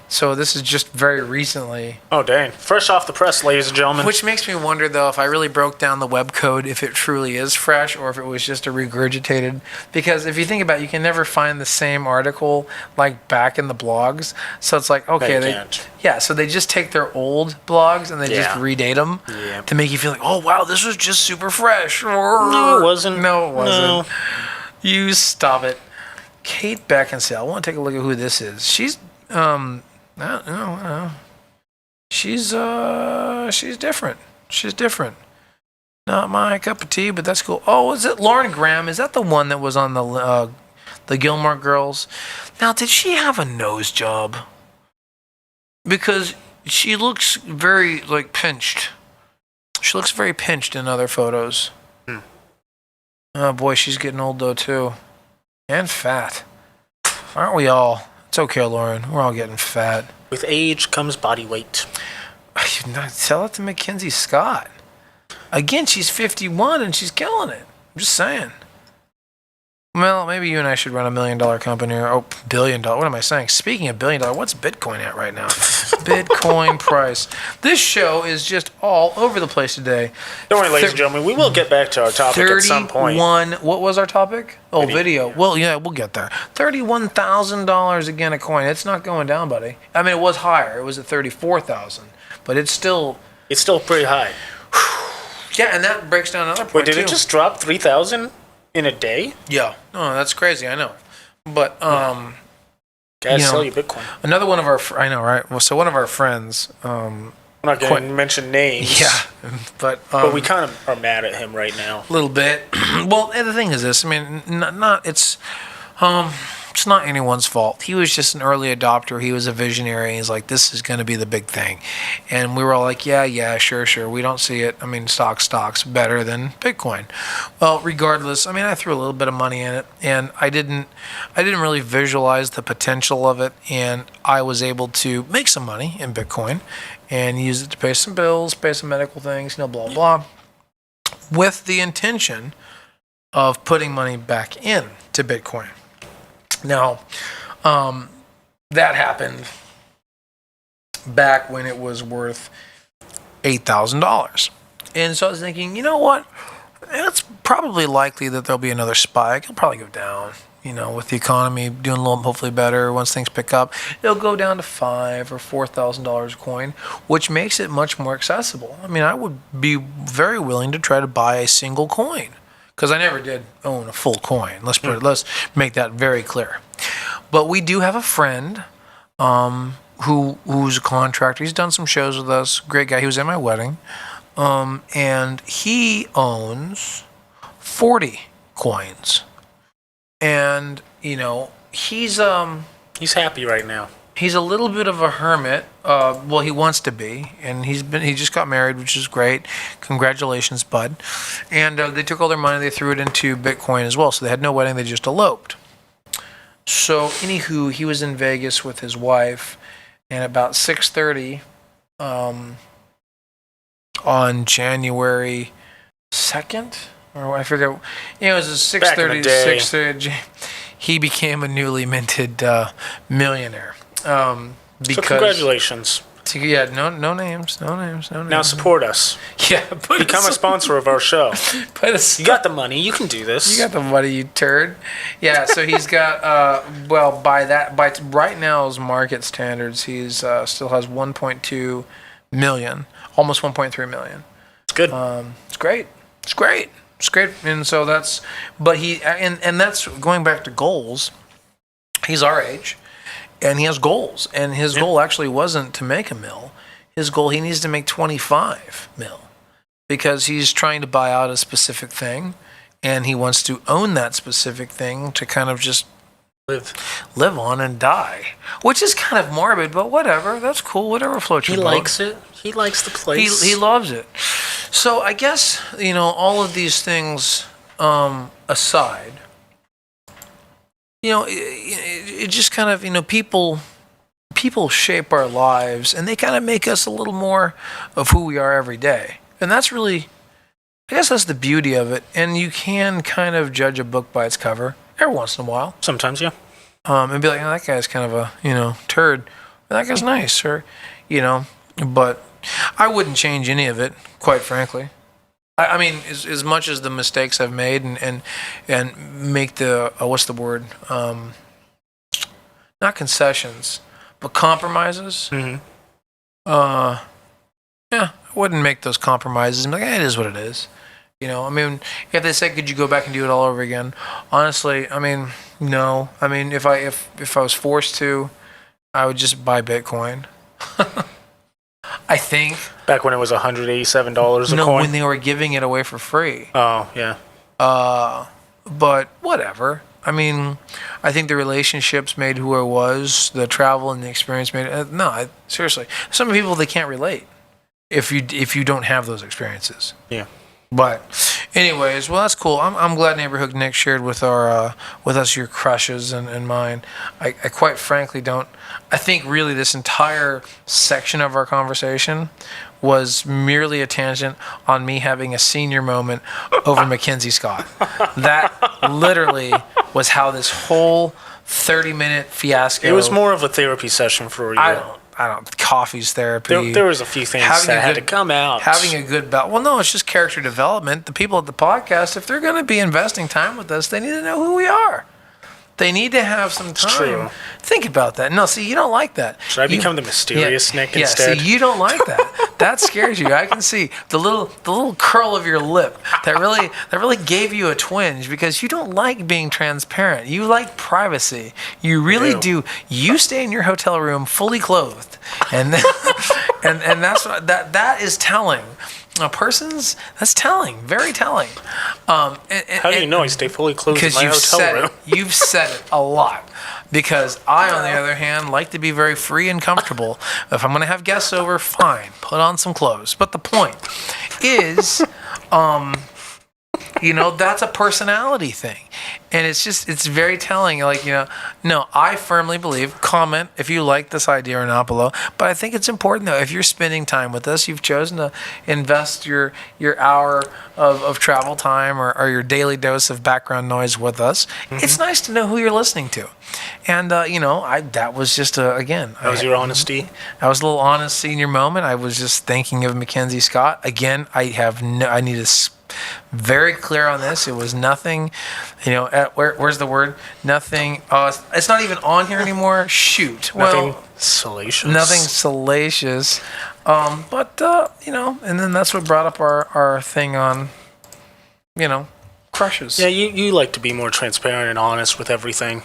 So this is just very recently. Oh, dang. Fresh off the press, ladies and gentlemen. Which makes me wonder, though, if I really broke down the web code, if it truly is fresh or if it was just a regurgitated. Because if you think about it, you can never find the same article like back in the blogs. So it's like, okay, so they just take their old blogs and they just redate them to make you feel like, oh, wow, this was just super fresh. No, it wasn't. No, it wasn't. No. You stop it. Kate Beckinsale. I want to take a look at who this is. She's... No. She's different. She's different. Not my cup of tea, but that's cool. Oh, is it Lauren Graham? Is that the one that was on the Gilmore Girls? Now, did she have a nose job? Because she looks very pinched. She looks very pinched in other photos. Oh boy, she's getting old though too, and fat. Aren't we all? It's okay, Lauren. We're all getting fat. With age comes body weight. Tell it to Mackenzie Scott. Again, she's 51 and she's killing it. I'm just saying. Well, maybe you and I should run $1 million company or $1 billion. What am I saying? Speaking of $1 billion, what's Bitcoin at right now? Bitcoin price. This show is just all over the place today. Don't worry, ladies and gentlemen. We will get back to our topic at some point. What was our topic? Oh, video. Well, yeah, we'll get there. $31,000 again a coin. It's not going down, buddy. I mean, it was higher. It was at $34,000, but it's still pretty high. Yeah, and that breaks down another point. Wait, did it just drop 3,000 in a day? Yeah. No, that's crazy. I know. But guys, sell you Bitcoin. Another one of our I know, right? Well, so one of our friends. I'm not going to mention names. Yeah, but we kind of are mad at him right now. A little bit. Well, the thing is this. I mean, it's not anyone's fault. He was just an early adopter. He was a visionary. He's like, this is going to be the big thing. And we were all like, yeah, sure. We don't see it. I mean, stock's better than Bitcoin. Well, regardless, I mean, I threw a little bit of money in it, and I didn't really visualize the potential of it, and I was able to make some money in Bitcoin and use it to pay some bills, pay some medical things, blah, blah. with the intention of putting money back in to Bitcoin. Now, that happened back when it was worth $8,000. And so I was thinking, you know what? It's probably likely that there'll be another spike. It'll probably go down, with the economy doing a little hopefully better once things pick up. It'll go down to $5,000 or $4,000 a coin, which makes it much more accessible. I mean, I would be very willing to try to buy a single coin because I never did own a full coin. Let's make that very clear. But we do have a friend who's a contractor. He's done some shows with us. Great guy. He was at my wedding. And he owns 40 coins. And, he's happy right now. He's a little bit of a hermit. Well, he wants to be, and he just got married, which is great. Congratulations, bud. And they took all their money, they threw it into Bitcoin as well. So they had no wedding, they just eloped. So, anywho, he was in Vegas with his wife, and about 6:30 on January 2nd, or I forget, it was 6:30. 6:30. He became a newly minted millionaire. So congratulations. Yeah, no names. Now support us. Yeah, become a sponsor of our show. You got the money. You can do this. You got the money, you turd. Yeah, so he's got by right now's market standards, he's still has 1.2 million, almost 1.3 million. It's good. It's great. And so that's that's going back to goals. He's our age. And he has goals, and his goal actually wasn't to make $1 million. His goal, he needs to make 25 mil, because he's trying to buy out a specific thing, and he wants to own that specific thing to kind of just live on and die, which is kind of morbid, but whatever. That's cool. Whatever floats your boat. He likes it. He likes the place. He loves it. So I guess all of these things aside. It just kind of, people shape our lives, and they kind of make us a little more of who we are every day. And that's really, I guess that's the beauty of it. And you can kind of judge a book by its cover every once in a while. Sometimes, yeah. And be like, that guy's kind of a, turd. That guy's nice, or, but I wouldn't change any of it, quite frankly. I mean, as much as the mistakes I've made and make the what's the word? Not concessions, but compromises. Mm-hmm. I wouldn't make those compromises. I'm like, it is what it is. I mean, if they said, could you go back and do it all over again? Honestly, I mean, no. I mean, if I was forced to, I would just buy Bitcoin. I think. Back when it was $187 a coin? No, when they were giving it away for free. Oh, yeah. But whatever. I mean, I think the relationships made who I was, the travel and the experience made it. Seriously. Some people, they can't relate if you don't have those experiences. Yeah. But anyways, well, that's cool. I'm glad Neighborhood Nick shared with us your crushes and mine. I quite frankly don't. I think really this entire section of our conversation was merely a tangent on me having a senior moment over Mackenzie Scott. That literally was how this whole 30-minute fiasco. It was more of a therapy session for you. I don't. Coffee's therapy. There was a few things that had to come out. Having a good well, no, it's just character development. The people at the podcast, if they're going to be investing time with us, they need to know who we are. They need to have some time. True. Think about that. No, see, you don't like that. Should I become the mysterious Nick instead? Yeah, see, you don't like that. That scares you. I can see the little curl of your lip that really gave you a twinge, because you don't like being transparent. You like privacy. You really do. You stay in your hotel room fully clothed, and and that's that is telling. That's telling, very telling. How do you know I stay fully clothed in my hotel room? You've said it a lot. Because I, on the other hand, like to be very free and comfortable. If I'm going to have guests over, fine, put on some clothes. But the point is, That's a personality thing. And it's very telling. No, I firmly believe, comment if you like this idea or not below. But I think it's important, though, if you're spending time with us, you've chosen to invest your hour of travel time or your daily dose of background noise with us. It's nice to know who you're listening to. And, that was just, again. That was your honesty? That was a little honest senior moment. I was just thinking of Mackenzie Scott. Again, I need to very clear on this. It was nothing, where's the word? Nothing. It's not even on here anymore. Shoot. Nothing salacious. Nothing salacious. But and then that's what brought up our thing on, crushes. Yeah, you like to be more transparent and honest with everything.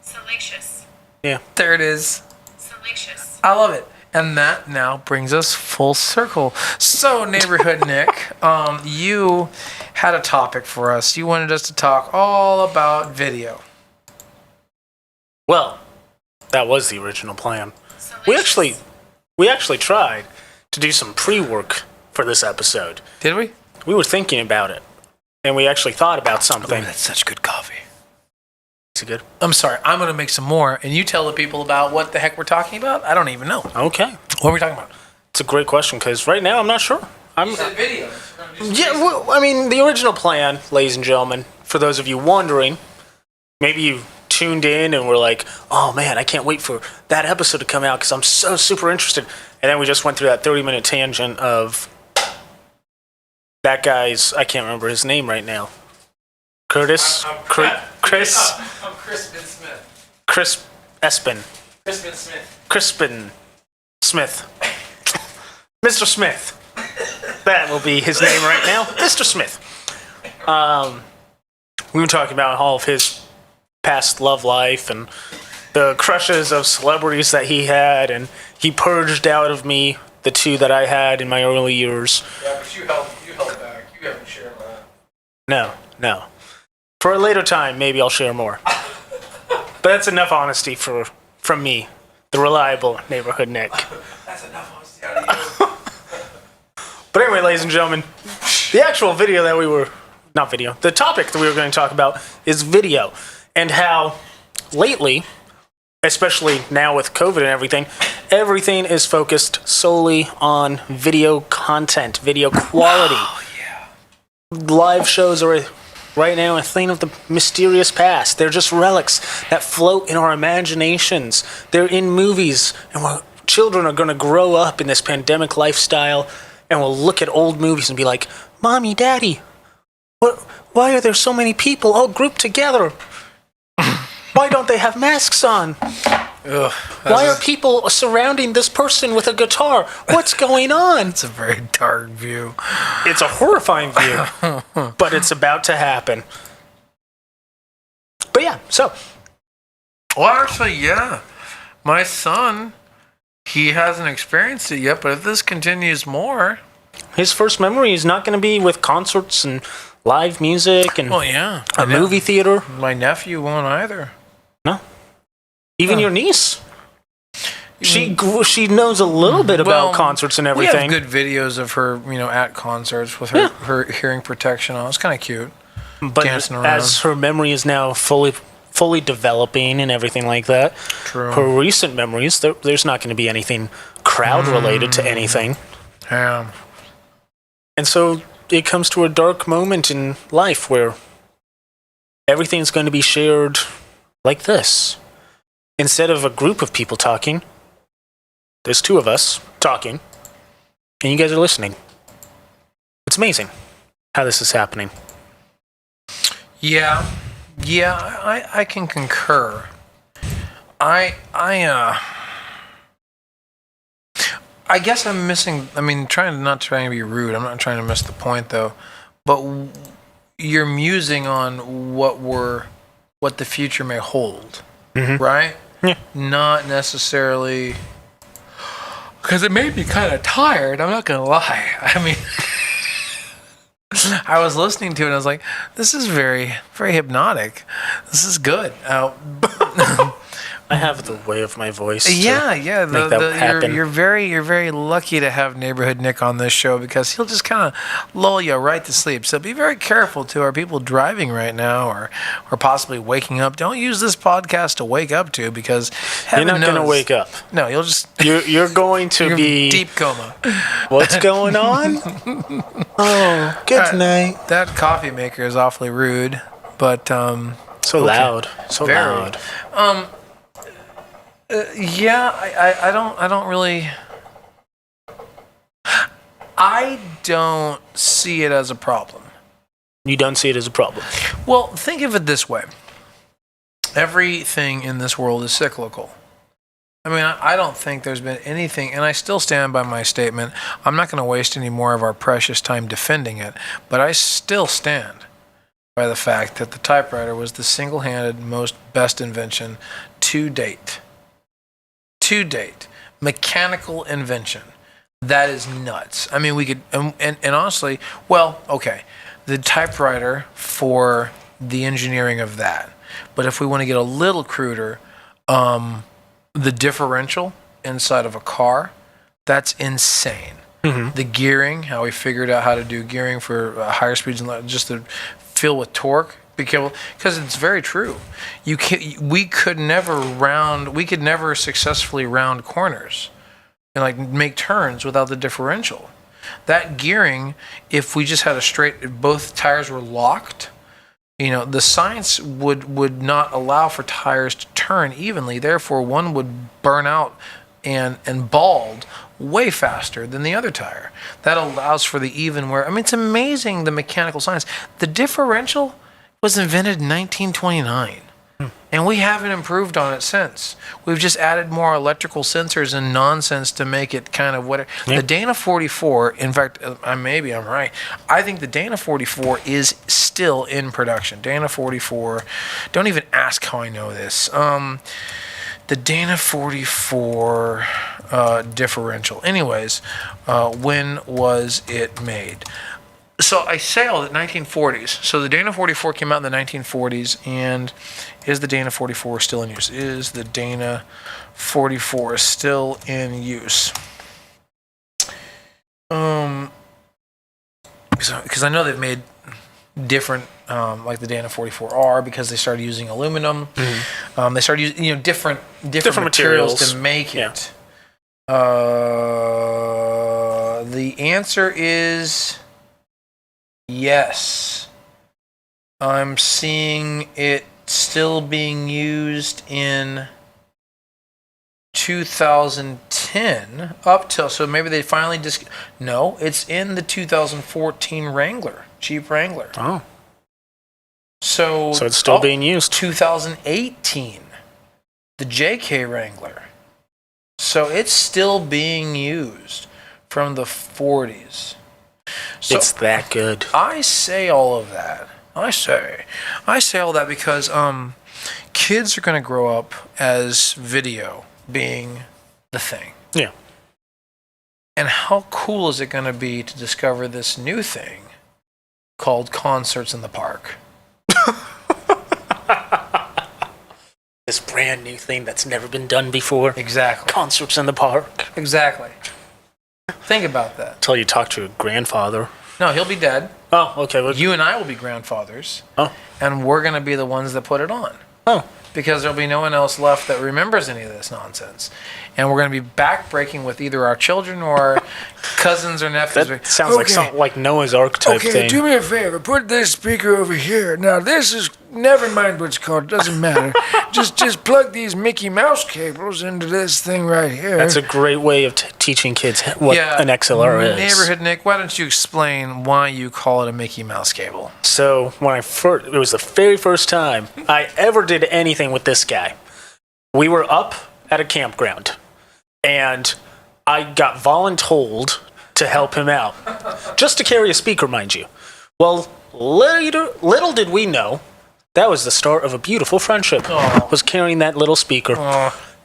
Salacious. Yeah. There it is. Salacious. I love it. And that now brings us full circle. So, Neighborhood Nick, you had a topic for us. You wanted us to talk all about video. Well, that was the original plan. Salacious. We actually tried to do some pre-work for this episode. Did we? We were thinking about it, and we actually thought about something. Oh, that's such good coffee. Is it good? I'm sorry. I'm going to make some more, and you tell the people about what the heck we're talking about. I don't even know. Okay. What are we talking about? It's a great question, because right now I'm not sure. You said video. Yeah, well, I mean, the original plan, ladies and gentlemen, for those of you wondering, maybe you tuned in and were like, oh man, I can't wait for that episode to come out because I'm so super interested. And then we just went through that 30-minute tangent of that guy's, I can't remember his name right now. Curtis? Chris? I'm Crispin Smith. Chris Espin. Crispin Smith. Crispin Smith. Mr. Smith. That will be his name right now. Mr. Smith. We were talking about all of his past love life and the crushes of celebrities that he had, and he purged out of me the two that I had in my early years. Yeah, but you held back. You haven't shared that. No. For a later time, maybe I'll share more. But that's enough honesty from me, the reliable Neighborhood Nick. That's enough honesty out of you. But anyway, ladies and gentlemen, the actual video that the topic that we were going to talk about is video, and how lately, especially now with COVID and everything is focused solely on video content, video quality. Oh, yeah. Live shows are right now a thing of the mysterious past. They're just relics that float in our imaginations. They're in movies, and children are going to grow up in this pandemic lifestyle, and will look at old movies and be like, Mommy, Daddy, why are there so many people all grouped together? Why don't they have masks on? Ugh, Why are people surrounding this person with a guitar? What's going on? It's a very dark view. It's a horrifying view, but it's about to happen. But yeah, so. Well, actually, yeah. My son, he hasn't experienced it yet, but if this continues more... His first memory is not going to be with concerts and live music and a movie theater. My nephew won't either. No. Even your niece. She knows a little bit about concerts and everything. We have good videos of her, at concerts with her hearing protection on. It's kind of cute. But dancing around. As her memory is now fully developing and everything like that, True. Her recent memories, there's not going to be anything crowd related to anything. Yeah. And so it comes to a dark moment in life where everything's going to be shared like this. Instead of a group of people talking, there's two of us talking, and you guys are listening. It's amazing how this is happening. Yeah, I can concur. I guess I'm missing. I mean, not trying to be rude. I'm not trying to miss the point though. But you're musing on what the future may hold, right? Yeah. Not necessarily, because it made me kind of tired. I'm not gonna lie. I mean, I was listening to it and I was like, this is very, very hypnotic. This is good. I have the way of my voice. Yeah. Make that happen. You're very lucky to have Neighborhood Nick on this show because he'll just kind of lull you right to sleep. So be very careful to our people driving right now or possibly waking up. Don't use this podcast to wake up to because You're not going to wake up. No, you'll just you're going to be deep coma. What's going on? Oh, good night. That coffee maker is awfully rude, but so loud, so very loud. I don't really. I don't see it as a problem. You don't see it as a problem. Well, think of it this way. Everything in this world is cyclical. I mean, I don't think there's been anything, and I still stand by my statement. I'm not going to waste any more of our precious time defending it, but I still stand by the fact that the typewriter was the single-handed best invention to date. To date. Mechanical invention. That is nuts. I mean, we could, and honestly, well, okay, the typewriter for the engineering of that. But if we want to get a little cruder, the differential inside of a car, that's insane. Mm-hmm. The gearing, how we figured out how to do gearing for higher speeds and just to fill with torque, because it's very true. We could never successfully round corners and like make turns without the differential. That gearing, if we just had both tires were locked, the science would not allow for tires to turn evenly. Therefore, one would burn out and bald way faster than the other tire. That allows for the even wear. I mean, it's amazing, the mechanical science. The differential was invented in 1929, and we haven't improved on it since. We've just added more electrical sensors and nonsense to make it kind of whatever. Yeah. The Dana 44, in fact, maybe I'm right. I think the Dana 44 is still in production. Dana 44, don't even ask how I know this. The Dana 44 differential. Anyways, when was it made? So I say all the 1940s. So the Dana 44 came out in the 1940s, and is the Dana 44 still in use? Is the Dana 44 still in use? Because I know they've made different, like the Dana 44R, because they started using aluminum. Mm-hmm. They started using different materials to make it. The answer is yes. I'm seeing it still being used in 2010 up till, so maybe they finally no, it's in the 2014 Wrangler, Jeep Wrangler. Oh. So it's still being used. 2018, the JK Wrangler. So it's still being used from the 40s. So it's that good. I say all of that. I say all that because kids are going to grow up as video being the thing. Yeah. And how cool is it going to be to discover this new thing called concerts in the park? This brand new thing that's never been done before. Exactly. Concerts in the park. Exactly. Think about that. Until you talk to a grandfather. No, he'll be dead. Oh, okay. Well, you and I will be grandfathers. Oh. And we're going to be the ones that put it on. Oh. Because there'll be no one else left that remembers any of this nonsense. And we're going to be back-breaking with either our children or our cousins or nephews. That sounds like something like Noah's Ark type thing. Okay, do me a favor. Put this speaker over here. Now, this is... Never mind what it's called. It doesn't matter. just plug these Mickey Mouse cables into this thing right here. That's a great way of teaching kids what an XLR is. Neighborhood Nick, why don't you explain why you call it a Mickey Mouse cable? So, when it was the very first time I ever did anything with this guy. We were up at a campground, and I got voluntold to help him out. Just to carry a speaker, mind you. Well, little did we know, that was the start of a beautiful friendship. Aww. Was carrying that little speaker,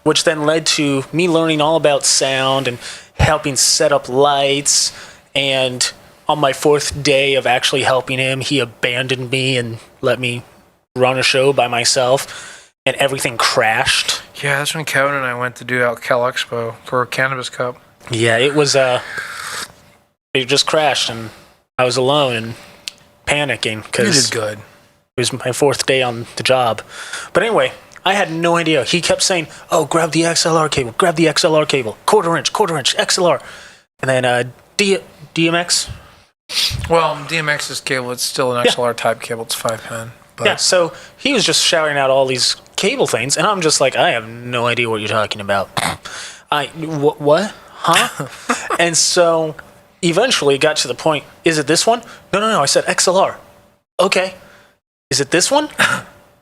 which then led to me learning all about sound and helping set up lights. And on my fourth day of actually helping him, he abandoned me and let me run a show by myself, and everything crashed. Yeah, that's when Kevin and I went to do out Cal Expo for Cannabis Cup. Yeah, it was, it just crashed, and I was alone and panicking You because did good. it was my 4th day on the job. But anyway, I had no idea. He kept saying, oh, grab the XLR cable, quarter inch, XLR. And then DMX. Well, DMX's cable, it's still an XLR type cable. It's 5-pin. But Yeah, so he was just shouting out all these cable things, and I'm just like, I have no idea what you're talking about. What? Huh? And so eventually it got to the point, is it this one? No, I said XLR. Okay. Is it this one?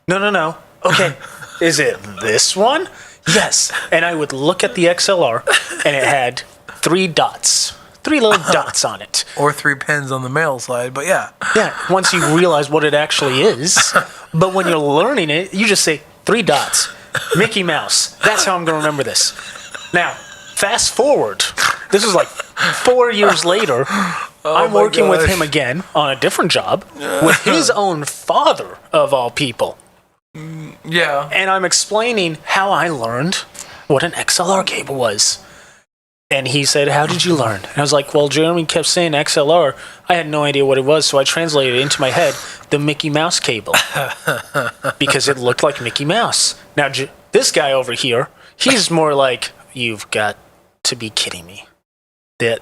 No. Okay. Is it this one? Yes. And I would look at the XLR, and it had 3 dots. 3 little dots on it. Or 3 pins on the male side, but yeah. Yeah, once you realize what it actually is. But when you're learning it, you just say 3 dots. Mickey Mouse. That's how I'm going to remember this. Now, fast forward. This is like 4 years later. I'm working with him again on a different job with his own father, of all people. Yeah. And I'm explaining how I learned what an XLR cable was. And he said, how did you learn? And I was like, well, Jeremy kept saying XLR. I had no idea what it was, so I translated it into my head, the Mickey Mouse cable. Because it looked like Mickey Mouse. Now, this guy over here, he's more like, you've got to be kidding me.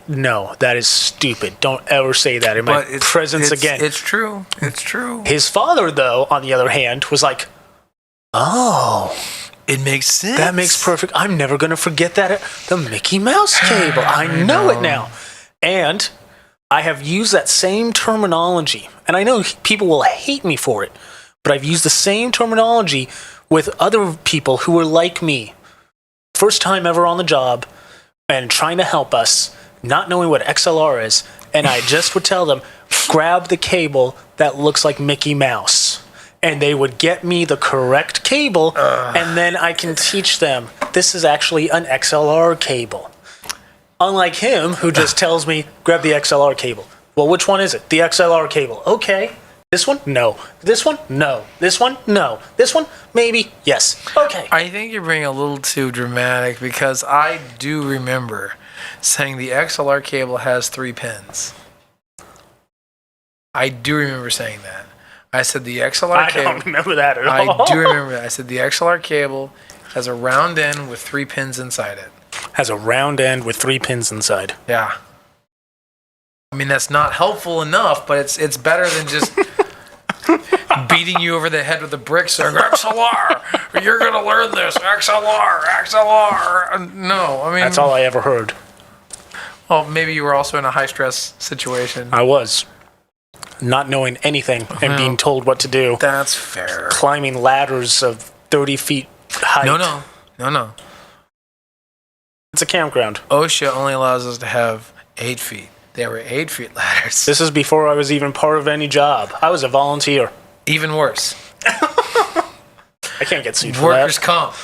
No, that is stupid. Don't ever say that in my presence again. It's true. It's true. His father, though, on the other hand, was like, oh... It makes sense. That makes perfect. I'm never going to forget that. The Mickey Mouse cable. I know it now. And I have used that same terminology. And I know people will hate me for it. But I've used the same terminology with other people who were like me. First time ever on the job and trying to help us, not knowing what XLR is. And I just would tell them, grab the cable that looks like Mickey Mouse. And they would get me the correct cable, and then I can teach them, this is actually an XLR cable. Unlike him, who just tells me, grab the XLR cable. Well, which one is it? The XLR cable. Okay. This one? No. This one? No. This one? No. This one? Maybe. Yes. Okay. I think you're being a little too dramatic because I do remember saying the XLR cable has 3 pins. I do remember saying that. I said the XLR cable. I don't remember that at all. I do remember that. I said the XLR cable has a round end with 3 pins inside it. Has a round end with 3 pins inside. Yeah. I mean, that's not helpful enough, but it's better than just beating you over the head with a brick saying, XLR, you're going to learn this, XLR. No, I mean... That's all I ever heard. Well, maybe you were also in a high-stress situation. I was. Not knowing anything and being told what to do. That's fair. Climbing ladders of 30 feet height. No. It's a campground. OSHA only allows us to have 8 feet. There were 8 feet ladders. This is before I was even part of any job. I was a volunteer. Even worse. I can't get sued for Workers' that. comp.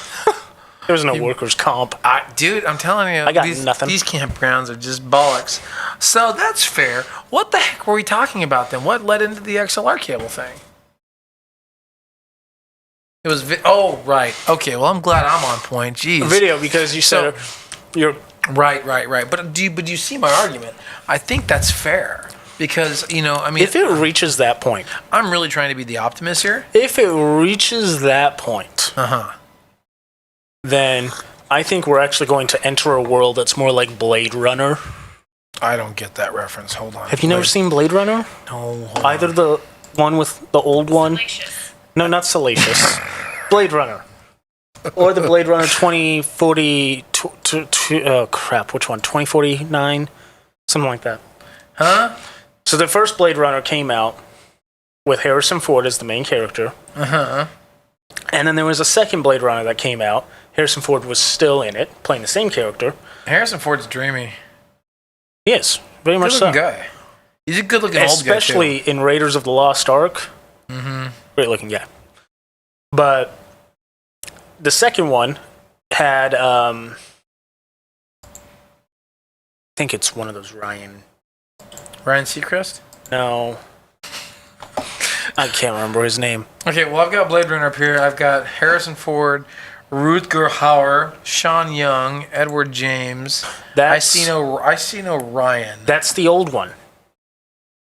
There was no workers' comp. Dude, I'm telling you, I got nothing. These campgrounds are just bollocks. So that's fair. What the heck were we talking about then? What led into the XLR cable thing? It was right. Okay, well, I'm glad I'm on point. Jeez. Video, because you said you're... Right. But do you see my argument? I think that's fair. Because, I mean... If it reaches that point... I'm really trying to be the optimist here. If it reaches that point... Then I think we're actually going to enter a world that's more like Blade Runner. I don't get that reference. Hold on. Have you never seen Blade Runner? No. Either the one with the old one? Salacious. No, not Salacious. Blade Runner. Or the Blade Runner 2040... oh, crap. Which one? 2049? Something like that. Huh? So the first Blade Runner came out with Harrison Ford as the main character. And then there was a second Blade Runner that came out. Harrison Ford was still in it, playing the same character. Harrison Ford's dreamy. He is. Very much so. Good-looking guy. He's a good-looking old guy, especially in Raiders of the Lost Ark. Great-looking guy. But the second one had, I think it's one of those Ryan Seacrest? No. I can't remember his name. Okay, well, I've got Blade Runner up here. I've got Harrison Ford, Rutger Hauer, Sean Young, Edward James. I see no Ryan. That's the old one.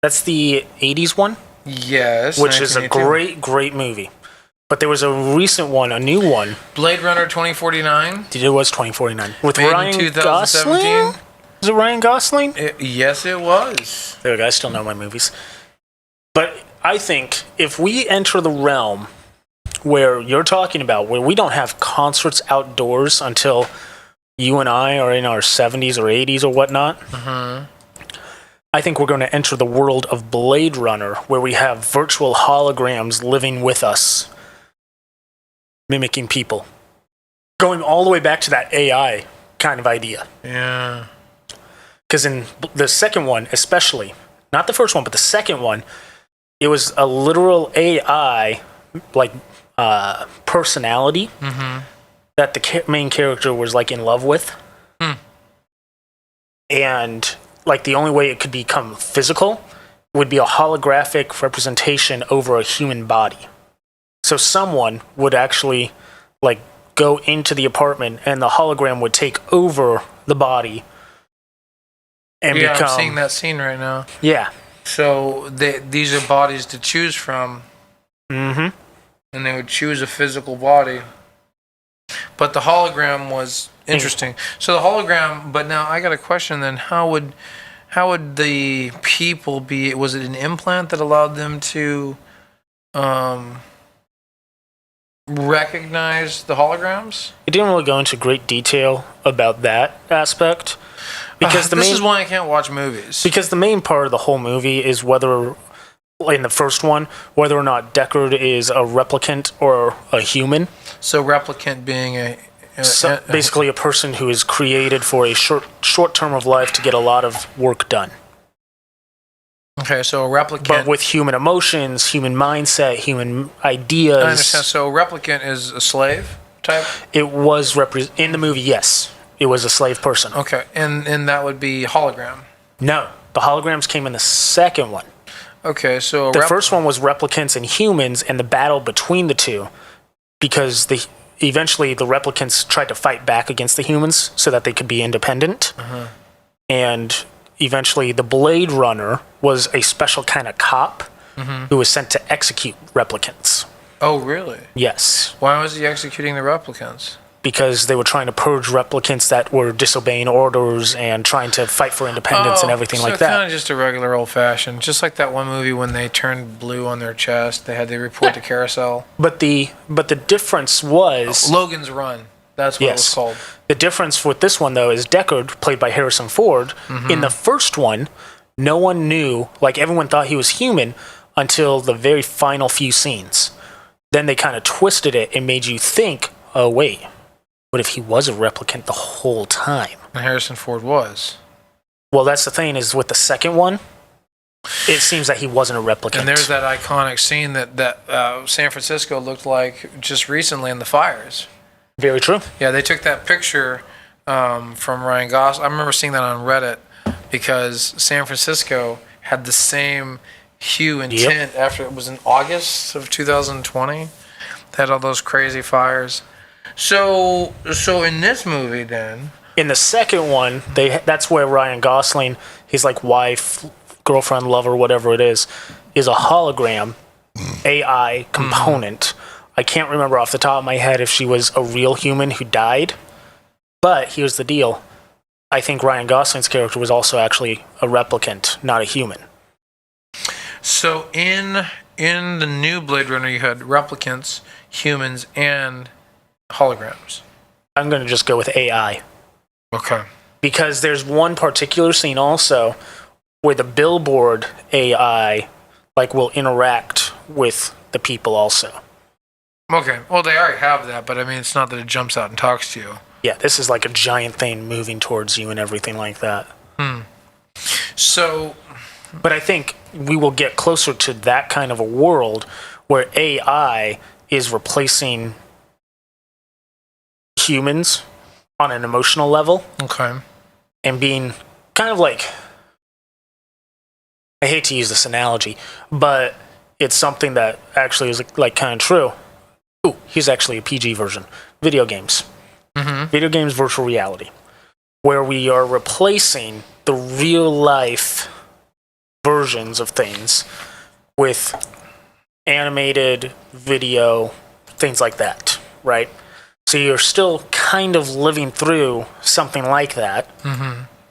That's the 80s one? Yes. Which is a great, great movie. But there was a recent one, a new one. Blade Runner 2049. It was 2049. With Made Ryan in 2017. Gosling? Was it Ryan Gosling? Yes, it was. There we go. I still know my movies. But I think if we enter the realm where you're talking about, where we don't have concerts outdoors until you and I are in our 70s or 80s or whatnot, I think we're going to enter the world of Blade Runner, where we have virtual holograms living with us, mimicking people. Going all the way back to that AI kind of idea. Yeah. Because in the second one, especially, not the first one, but the second one, it was a literal AI, like, personality that the main character was, like, in love with. And, like, the only way it could become physical would be a holographic representation over a human body. So someone would actually, like, go into the apartment and the hologram would take over the body and become... I'm seeing that scene right now. Yeah. So these are bodies to choose from. Mm-hmm. And they would choose a physical body. But the hologram was interesting. So the hologram, but now I got a question then. How would the people be? Was it an implant that allowed them to recognize the holograms? It didn't really go into great detail about that aspect. Because this is why I can't watch movies. Because the main part of the whole movie is whether, in the first one, whether or not Deckard is a replicant or a human. So replicant being basically a person who is created for a short term of life to get a lot of work done. Okay, so a replicant... But with human emotions, human mindset, human ideas... I understand. So a replicant is a slave type? It was... in the movie, yes. It was a slave person. Okay, and that would be hologram? No, the holograms came in the second one. Okay, so... The first one was replicants and humans and the battle between the two, because eventually the replicants tried to fight back against the humans so that they could be independent. And eventually the Blade Runner was a special kind of cop who was sent to execute replicants. Oh, really? Yes. Why was he executing the replicants? Because they were trying to purge replicants that were disobeying orders and trying to fight for independence and everything like that. Kind of just a regular old-fashioned, just like that one movie when they turned blue on their chest. They had to report to Carousel. But the difference was... Logan's Run. That's what it was called. The difference with this one, though, is Deckard, played by Harrison Ford. In the first one, no one knew, like everyone thought he was human until the very final few scenes. Then they kind of twisted it and made you think, oh, wait. What if he was a replicant the whole time? And Harrison Ford was. Well, that's the thing, is with the second one, it seems that he wasn't a replicant. And there's that iconic scene that San Francisco looked like just recently in the fires. Very true. Yeah, they took that picture from Ryan Gosling. I remember seeing that on Reddit because San Francisco had the same hue and tint after it was in August of 2020. They had all those crazy fires. So in this movie, then, in the second one, that's where Ryan Gosling, his like wife, girlfriend, lover, whatever it is a hologram AI component. I can't remember off the top of my head if she was a real human who died. But here's the deal: I think Ryan Gosling's character was also actually a replicant, not a human. So in the new Blade Runner, you had replicants, humans, and holograms. I'm going to just go with AI. Okay. Because there's one particular scene also where the billboard AI like will interact with the people also. Okay. Well, they already have that, but I mean, it's not that it jumps out and talks to you. Yeah, this is like a giant thing moving towards you and everything like that. So... But I think we will get closer to that kind of a world where AI is replacing humans on an emotional level. Okay. And being kind of like, I hate to use this analogy, but it's something that actually is like kind of true. Ooh, here's actually a PG version. Video games. Video games virtual reality, where we are replacing the real life versions of things with animated video, things like that, right? So you're still kind of living through something like that,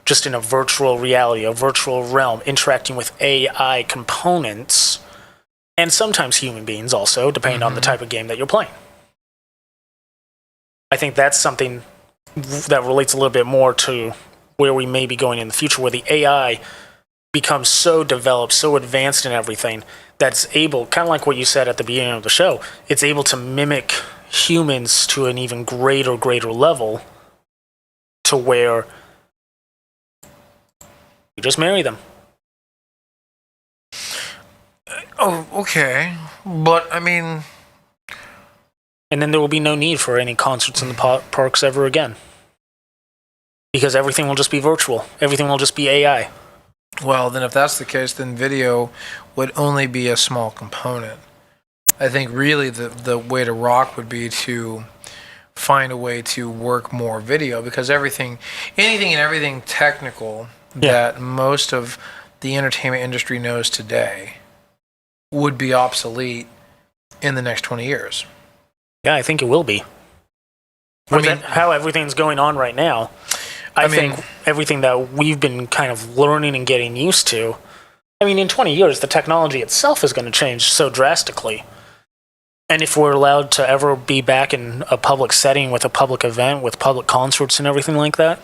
just in a virtual reality, a virtual realm, interacting with AI components, and sometimes human beings also, depending on the type of game that you're playing. I think that's something that relates a little bit more to where we may be going in the future, where the AI becomes so developed, so advanced in everything, that's able, kind of like what you said at the beginning of the show, it's able to mimic humans to an even greater level, to where you just marry them. Oh, okay. But, I mean... And then there will be no need for any concerts in the parks ever again. Because everything will just be virtual. Everything will just be AI. Well, then if that's the case, then video would only be a small component. I think really the way to rock would be to find a way to work more video, because anything and everything technical that most of the entertainment industry knows today would be obsolete in the next 20 years. Yeah, I think it will be. How everything's going on right now, I think everything that we've been kind of learning and getting used to, I mean, in 20 years, the technology itself is going to change so drastically. And if we're allowed to ever be back in a public setting with a public event, with public concerts and everything like that,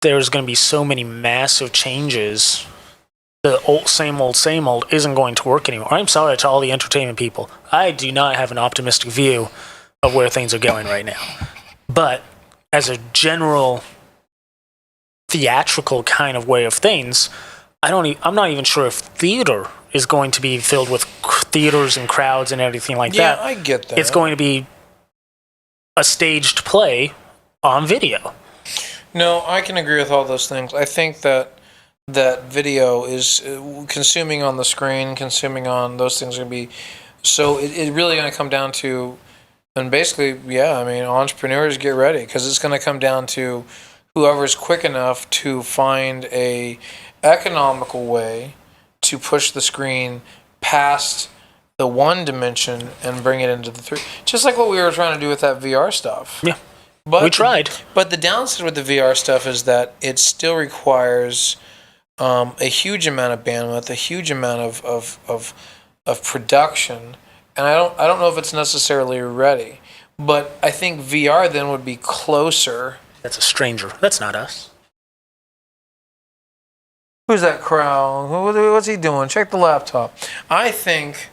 there's going to be so many massive changes. The same old isn't going to work anymore. I'm sorry to all the entertainment people. I do not have an optimistic view of where things are going right now. But as a general theatrical kind of way of things, I'm not even sure if theater is going to be filled with theaters and crowds and everything like that. Yeah, I get that. It's going to be a staged play on video. No, I can agree with all those things. I think that video is consuming on the screen, consuming on those things are going to be... So it really going to come down to... And basically, entrepreneurs get ready, because it's going to come down to whoever's quick enough to find a economical way to push the screen past the one dimension and bring it into the three. Just like what we were trying to do with that VR stuff. Yeah, but we tried. But the downside with the VR stuff is that it still requires a huge amount of bandwidth, a huge amount of production, and I don't know if it's necessarily ready. But I think VR then would be closer. That's a stranger. That's not us. Who's that crowd? What's he doing? Check the laptop. I think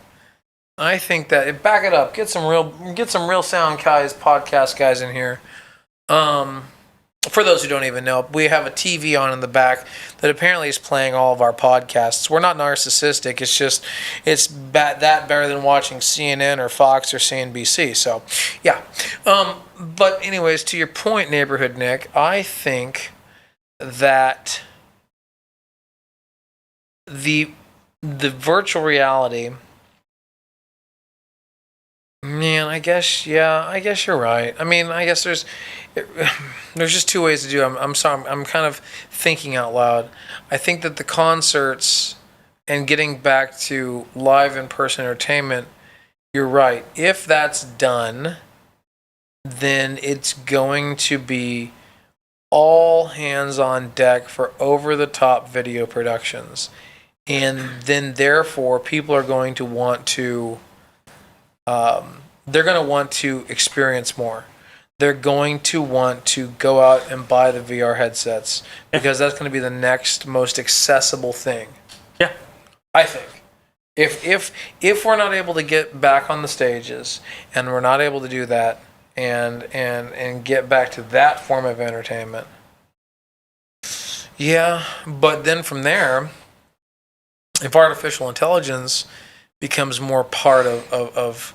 that back it up. Get some real sound guys, podcast guys in here. For those who don't even know, we have a TV on in the back that apparently is playing all of our podcasts. We're not narcissistic. It's just it's better than watching CNN or Fox or CNBC. So, yeah. But anyways, to your point, Neighborhood Nick, I think that the virtual reality, man, I guess you're right. I mean, I guess there's just two ways to do it. I'm sorry, I'm kind of thinking out loud. I think that the concerts and getting back to live in-person entertainment, you're right. If that's done, then it's going to be all hands on deck for over-the-top video productions. And then, therefore, people are going to want to, they're going to want to experience more. They're going to want to go out and buy the VR headsets because that's going to be the next most accessible thing. Yeah, I think. If we're not able to get back on the stages and we're not able to do that and get back to that form of entertainment, yeah. But then from there, if artificial intelligence becomes more part of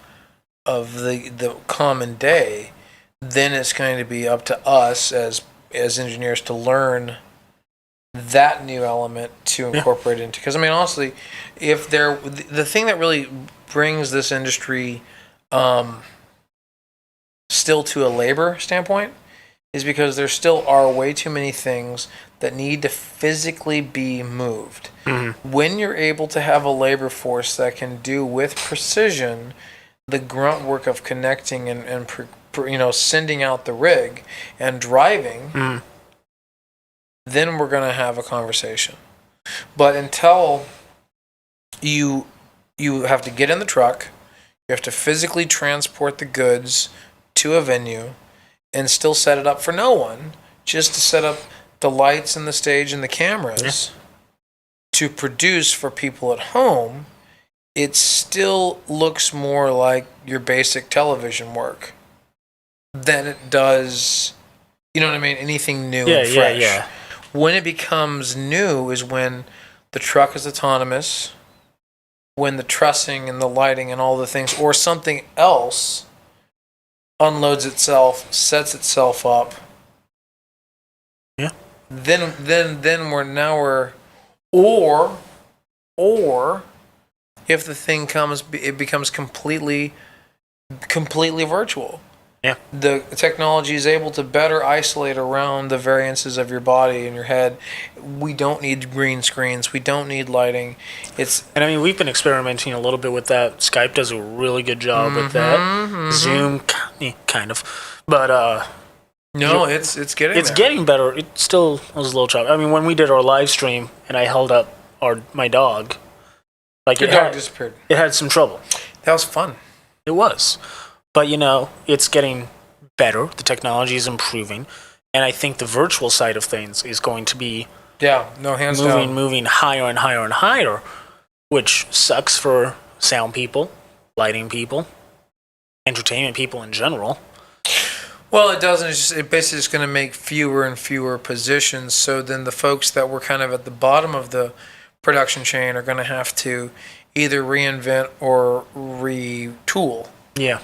the common day, then it's going to be up to us as engineers to learn that new element to incorporate into. Because I mean, honestly, if the thing that really brings this industry still to a labor standpoint, is because there still are way too many things that need to physically be moved. When you're able to have a labor force that can do with precision the grunt work of connecting and sending out the rig and driving, then we're going to have a conversation. But until you have to get in the truck, you have to physically transport the goods to a venue and still set it up for no one, just to set up the lights and the stage and the cameras to produce for people at home, it still looks more like your basic television work than it does, you know what I mean, anything new and fresh. Yeah. When it becomes new is when the truck is autonomous, when the trussing and the lighting and all the things, or something else unloads itself, sets itself up. Yeah. Then we're or if the thing comes, it becomes completely virtual. Yeah. The technology is able to better isolate around the variances of your body and your head. We don't need green screens. We don't need lighting. And I mean, we've been experimenting a little bit with that. Skype does a really good job with that. Zoom, kind of. But no, it's getting it's there. getting better. It still was a little choppy. I mean, when we did our live stream and I held up my dog, like Your dog disappeared. It had some trouble. That was fun. It was. But, it's getting better. The technology is improving. And I think the virtual side of things is going to be hands down. moving higher and higher and higher, which sucks for sound people, lighting people, entertainment people in general. Well, it doesn't. It basically is going to make fewer and fewer positions. So then the folks that were kind of at the bottom of the production chain are going to have to either reinvent or retool. Yeah.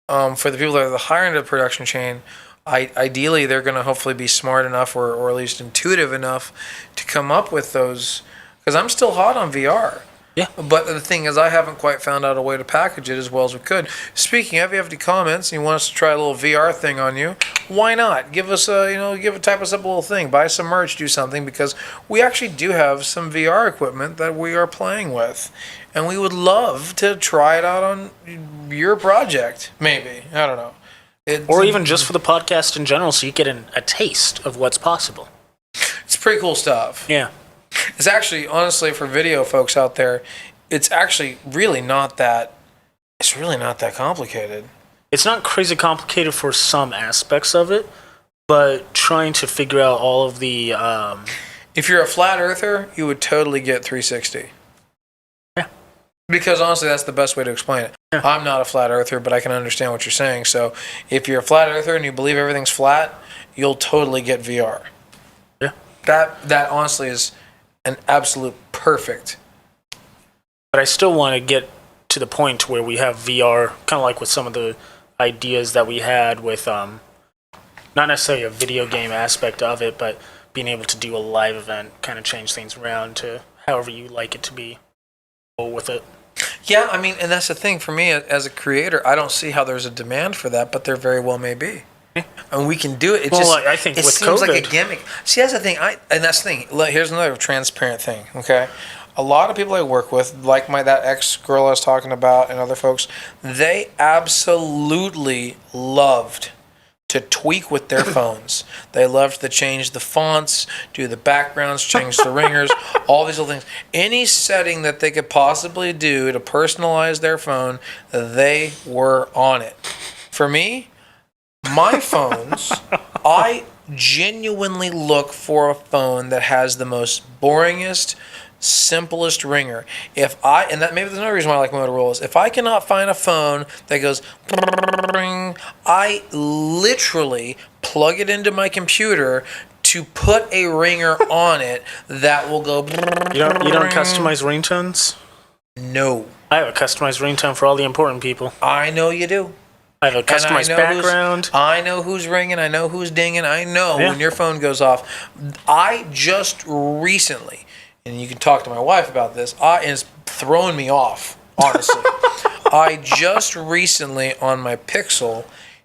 For the people that are the higher end of the production chain, ideally they're going to hopefully be smart enough or at least intuitive enough to come up with those. Because I'm still hot on VR. Yeah. But the thing is, I haven't quite found out a way to package it as well as we could. Speaking of, if you have any comments and you want us to try a little VR thing on you, why not? Type us up a little thing, buy some merch, do something, because we actually do have some VR equipment that we are playing with, and we would love to try it out on your project. Maybe, I don't know, or even just for the podcast in general, so you get a taste of what's possible. It's pretty cool stuff. Yeah. It's actually, honestly, for video folks out there, it's actually really not that. It's really not that complicated. It's not crazy complicated for some aspects of it, but trying to figure out all of the. If you're a flat earther, you would totally get 360. Yeah. Because honestly, that's the best way to explain it. Yeah. I'm not a flat earther, but I can understand what you're saying. So if you're a flat earther and you believe everything's flat, you'll totally get VR. Yeah. That honestly is an absolute perfect. But I still want to get to the point where we have VR, kind of like with some of the ideas that we had with, not necessarily a video game aspect of it, but being able to do a live event, kind of change things around to however you like it to be with it. Yeah, I mean, and that's the thing for me as a creator. I don't see how there's a demand for that, but there very well may be. And we can do it. I think it with seems COVID, like a gimmick. See, that's the thing. That's the thing. Here's another transparent thing. Okay, a lot of people I work with, like that ex girl I was talking about, and other folks, they absolutely loved to tweak with their phones. They loved to change the fonts, do the backgrounds, change the ringers, all these little things. Any setting that they could possibly do to personalize their phone, they were on it. For me, my phones, I genuinely look for a phone that has the most boringest, simplest ringer. Maybe there's another reason why I like Motorola's. If I cannot find a phone that goes, I literally plug it into my computer to put a ringer on it that will go. You don't customize ringtones? No. I have a customized ringtone for all the important people. I know you do. I have a customized background. I know who's ringing. I know who's dinging. I know when your phone goes off. I just recently, and you can talk to my wife about this, and it's throwing me off, honestly. I just recently on my Pixel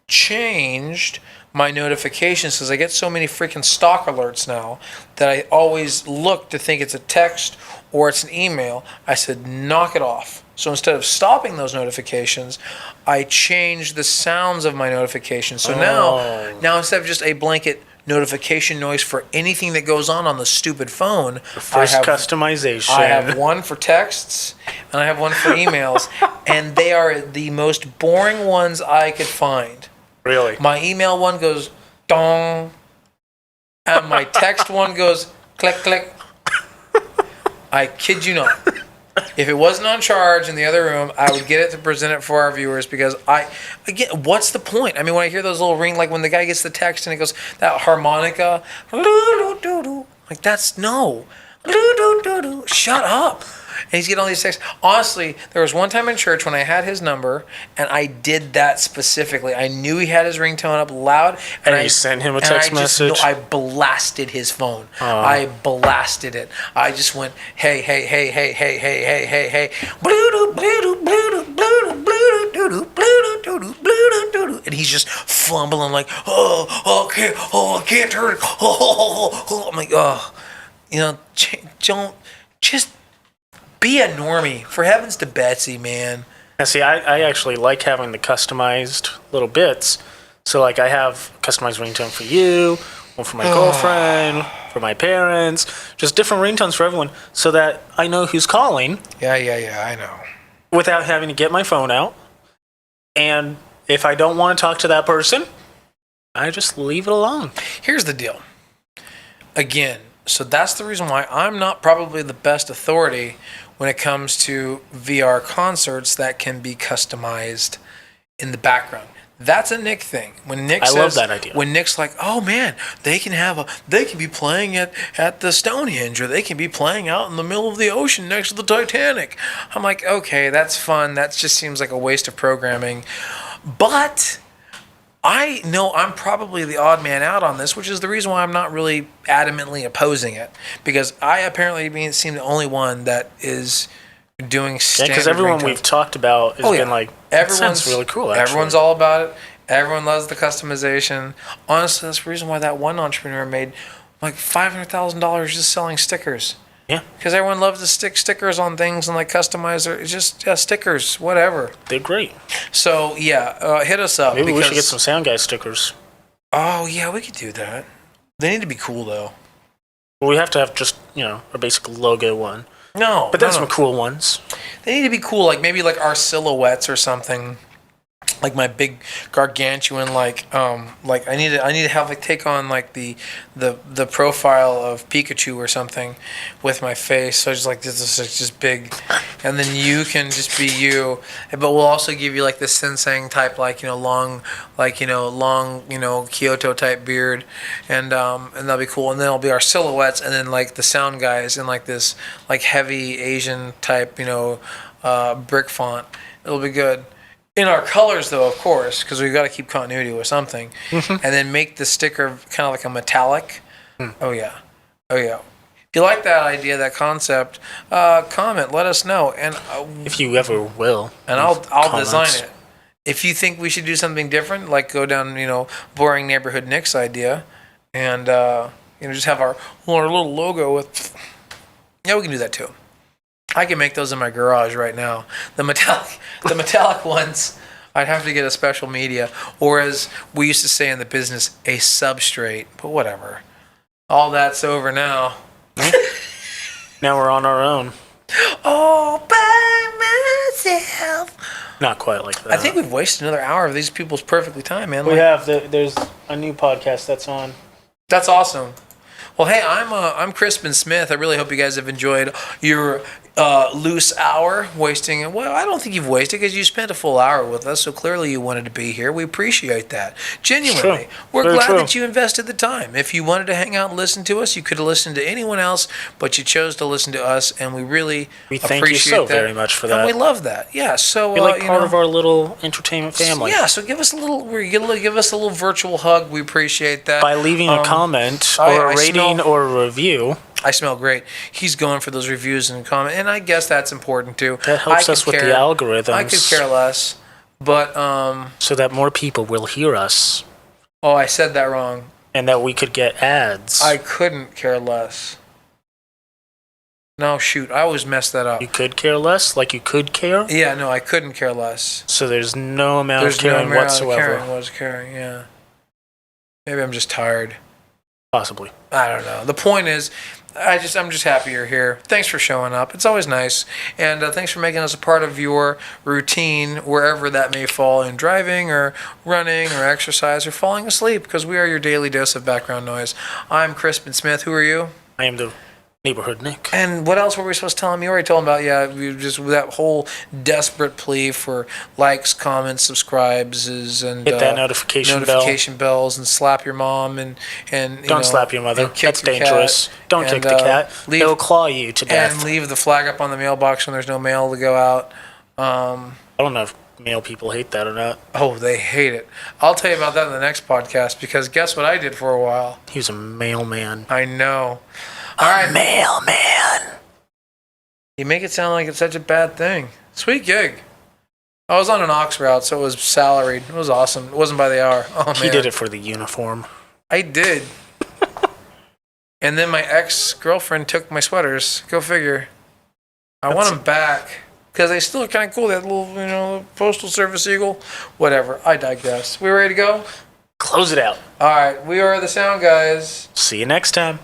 changed my notifications because I get so many freaking stalk alerts now that I always look to think it's a text or it's an email. I said, knock it off. So instead of stopping those notifications, I changed the sounds of my notifications. So now instead of just a blanket notification noise for anything that goes on the stupid phone, First customization. I have one for texts and I have one for emails, and they are the most boring ones I could find. Really? My email one goes dong, and my text one goes click click. I kid you not. If it wasn't on charge in the other room, I would get it to present it for our viewers because what's the point? I mean, when I hear those little ring, like when the guy gets the text and it goes, that harmonica, like that's no, shut up. And he's getting all these texts. Honestly, there was one time in church when I had his number and I did that specifically. I knew he had his ringtone up loud. And I sent him a text message? I blasted his phone. I blasted it. I just went, hey, hey, hey, hey, hey, hey, hey, hey, hey. And he's just fumbling like, I can't turn it. I'm like, don't, just be a normie. For heavens to Betsy, man. Now, see, I actually like having the customized little bits. So, like, I have customized ringtone for you, one for my girlfriend, for my parents, just different ringtones for everyone so that I know who's calling. Yeah, I know. Without having to get my phone out. And if I don't want to talk to that person, I just leave it alone. Here's the deal. Again, so that's the reason why I'm not probably the best authority when it comes to VR concerts that can be customized in the background. That's a Nick thing. When Nick says, love that idea. When Nick's like, "Oh man, they can be playing at the Stonehenge, or they can be playing out in the middle of the ocean next to the Titanic." I'm like, "Okay, that's fun. That just seems like a waste of programming." But I know I'm probably the odd man out on this, which is the reason why I'm not really adamantly opposing it, because I apparently seem the only one that is doing standard. Yeah, because everyone ringtones. We've talked about has been like, that sounds really cool, actually. Everyone's all about it. Everyone loves the customization. Honestly, that's the reason why that one entrepreneur made like $500,000 just selling stickers. Yeah. Because everyone loves to stick stickers on things and like customize their, it's just stickers, whatever. They're great. So hit us up. Maybe we should get some Sound Guy stickers. Oh yeah, we could do that. They need to be cool though. Well, we have to have just, a basic logo one. No. But there's some cool ones. They need to be cool, like maybe like our silhouettes or something. Like my big gargantuan, like I need to have like take on like the profile of Pikachu or something with my face. So just like this is just big, and then you can just be you. But we'll also give you like the Sensei type, long Kyoto type beard, and that'll be cool. And then it'll be our silhouettes, and then like the Sound Guys in like this like heavy Asian type brick font. It'll be good. In our colors, though, of course, because we've got to keep continuity with something, and then make the sticker kind of like a metallic. Oh yeah. If you like that idea, that concept, comment, let us know, and if you ever will, and I'll design it. If you think we should do something different, like go down, boring neighborhood Nick's idea, and just have our little logo with. Yeah, we can do that too. I can make those in my garage right now. The metallic ones, I'd have to get a special media, or as we used to say in the business, a substrate. But whatever. All that's over now. Now we're on our own. All by myself. Not quite like that. I think we've wasted another hour of these people's perfectly time, man. We have. There's a new podcast that's on. That's awesome. Well, hey, I'm Crispin Smith. I really hope you guys have enjoyed your loose hour wasting. Well, I don't think you've wasted because you spent a full hour with us, so clearly you wanted to be here. We appreciate that. Genuinely. We're Very glad true. that you invested the time. If you wanted to hang out and listen to us, you could have listened to anyone else, but you chose to listen to us, and we really thank you so very much for that. And we love that. Yeah, so you're like part of our little entertainment family. Yeah, so give us a little virtual hug. We appreciate that. By leaving a comment or a rating or a review. I smell great. He's going for those reviews and comment, and I guess that's important too. That helps us with the algorithms. I could care less. But so that more people will hear us oh, I said that wrong. and that we could get ads. I couldn't care less. No, shoot, I always messed that up. You could care less, like you could care. Yeah, no, I couldn't care less. So there's no amount There's of caring no amount whatsoever. of caring, yeah. Maybe I'm just tired. Possibly. I don't know. The point is, I'm just happy you're here. Thanks for showing up. It's always nice, and thanks for making us a part of your routine, wherever that may fall in driving or running or exercise or falling asleep. Because we are your daily dose of background noise. I'm Crispin Smith. Who are you? I am the neighborhood Nick. And what else were we supposed to tell him? You already told him about, we just that whole desperate plea for likes, comments, subscribes, and Hit that notification bells, and slap your mom and don't slap your mother. and kick That's your dangerous. cat, Don't kick the cat. It'll claw you to death. and leave the flag up on the mailbox when there's no mail to go out. I don't know if male people hate that or not. Oh, they hate it. I'll tell you about that in the next podcast, because guess what I did for a while? He was a mailman. I know. All right. Mailman. You make it sound like it's such a bad thing. Sweet gig. I was on an aux route, so it was salaried. It was awesome. It wasn't by the hour. Oh, man. He did it for the uniform. I did. And then my ex-girlfriend took my sweaters. Go figure. I want them back, because they still are kind of cool. That little, postal service eagle. Whatever. I digress. We ready to go? Close it out. All right. We are the Sound Guys. See you next time.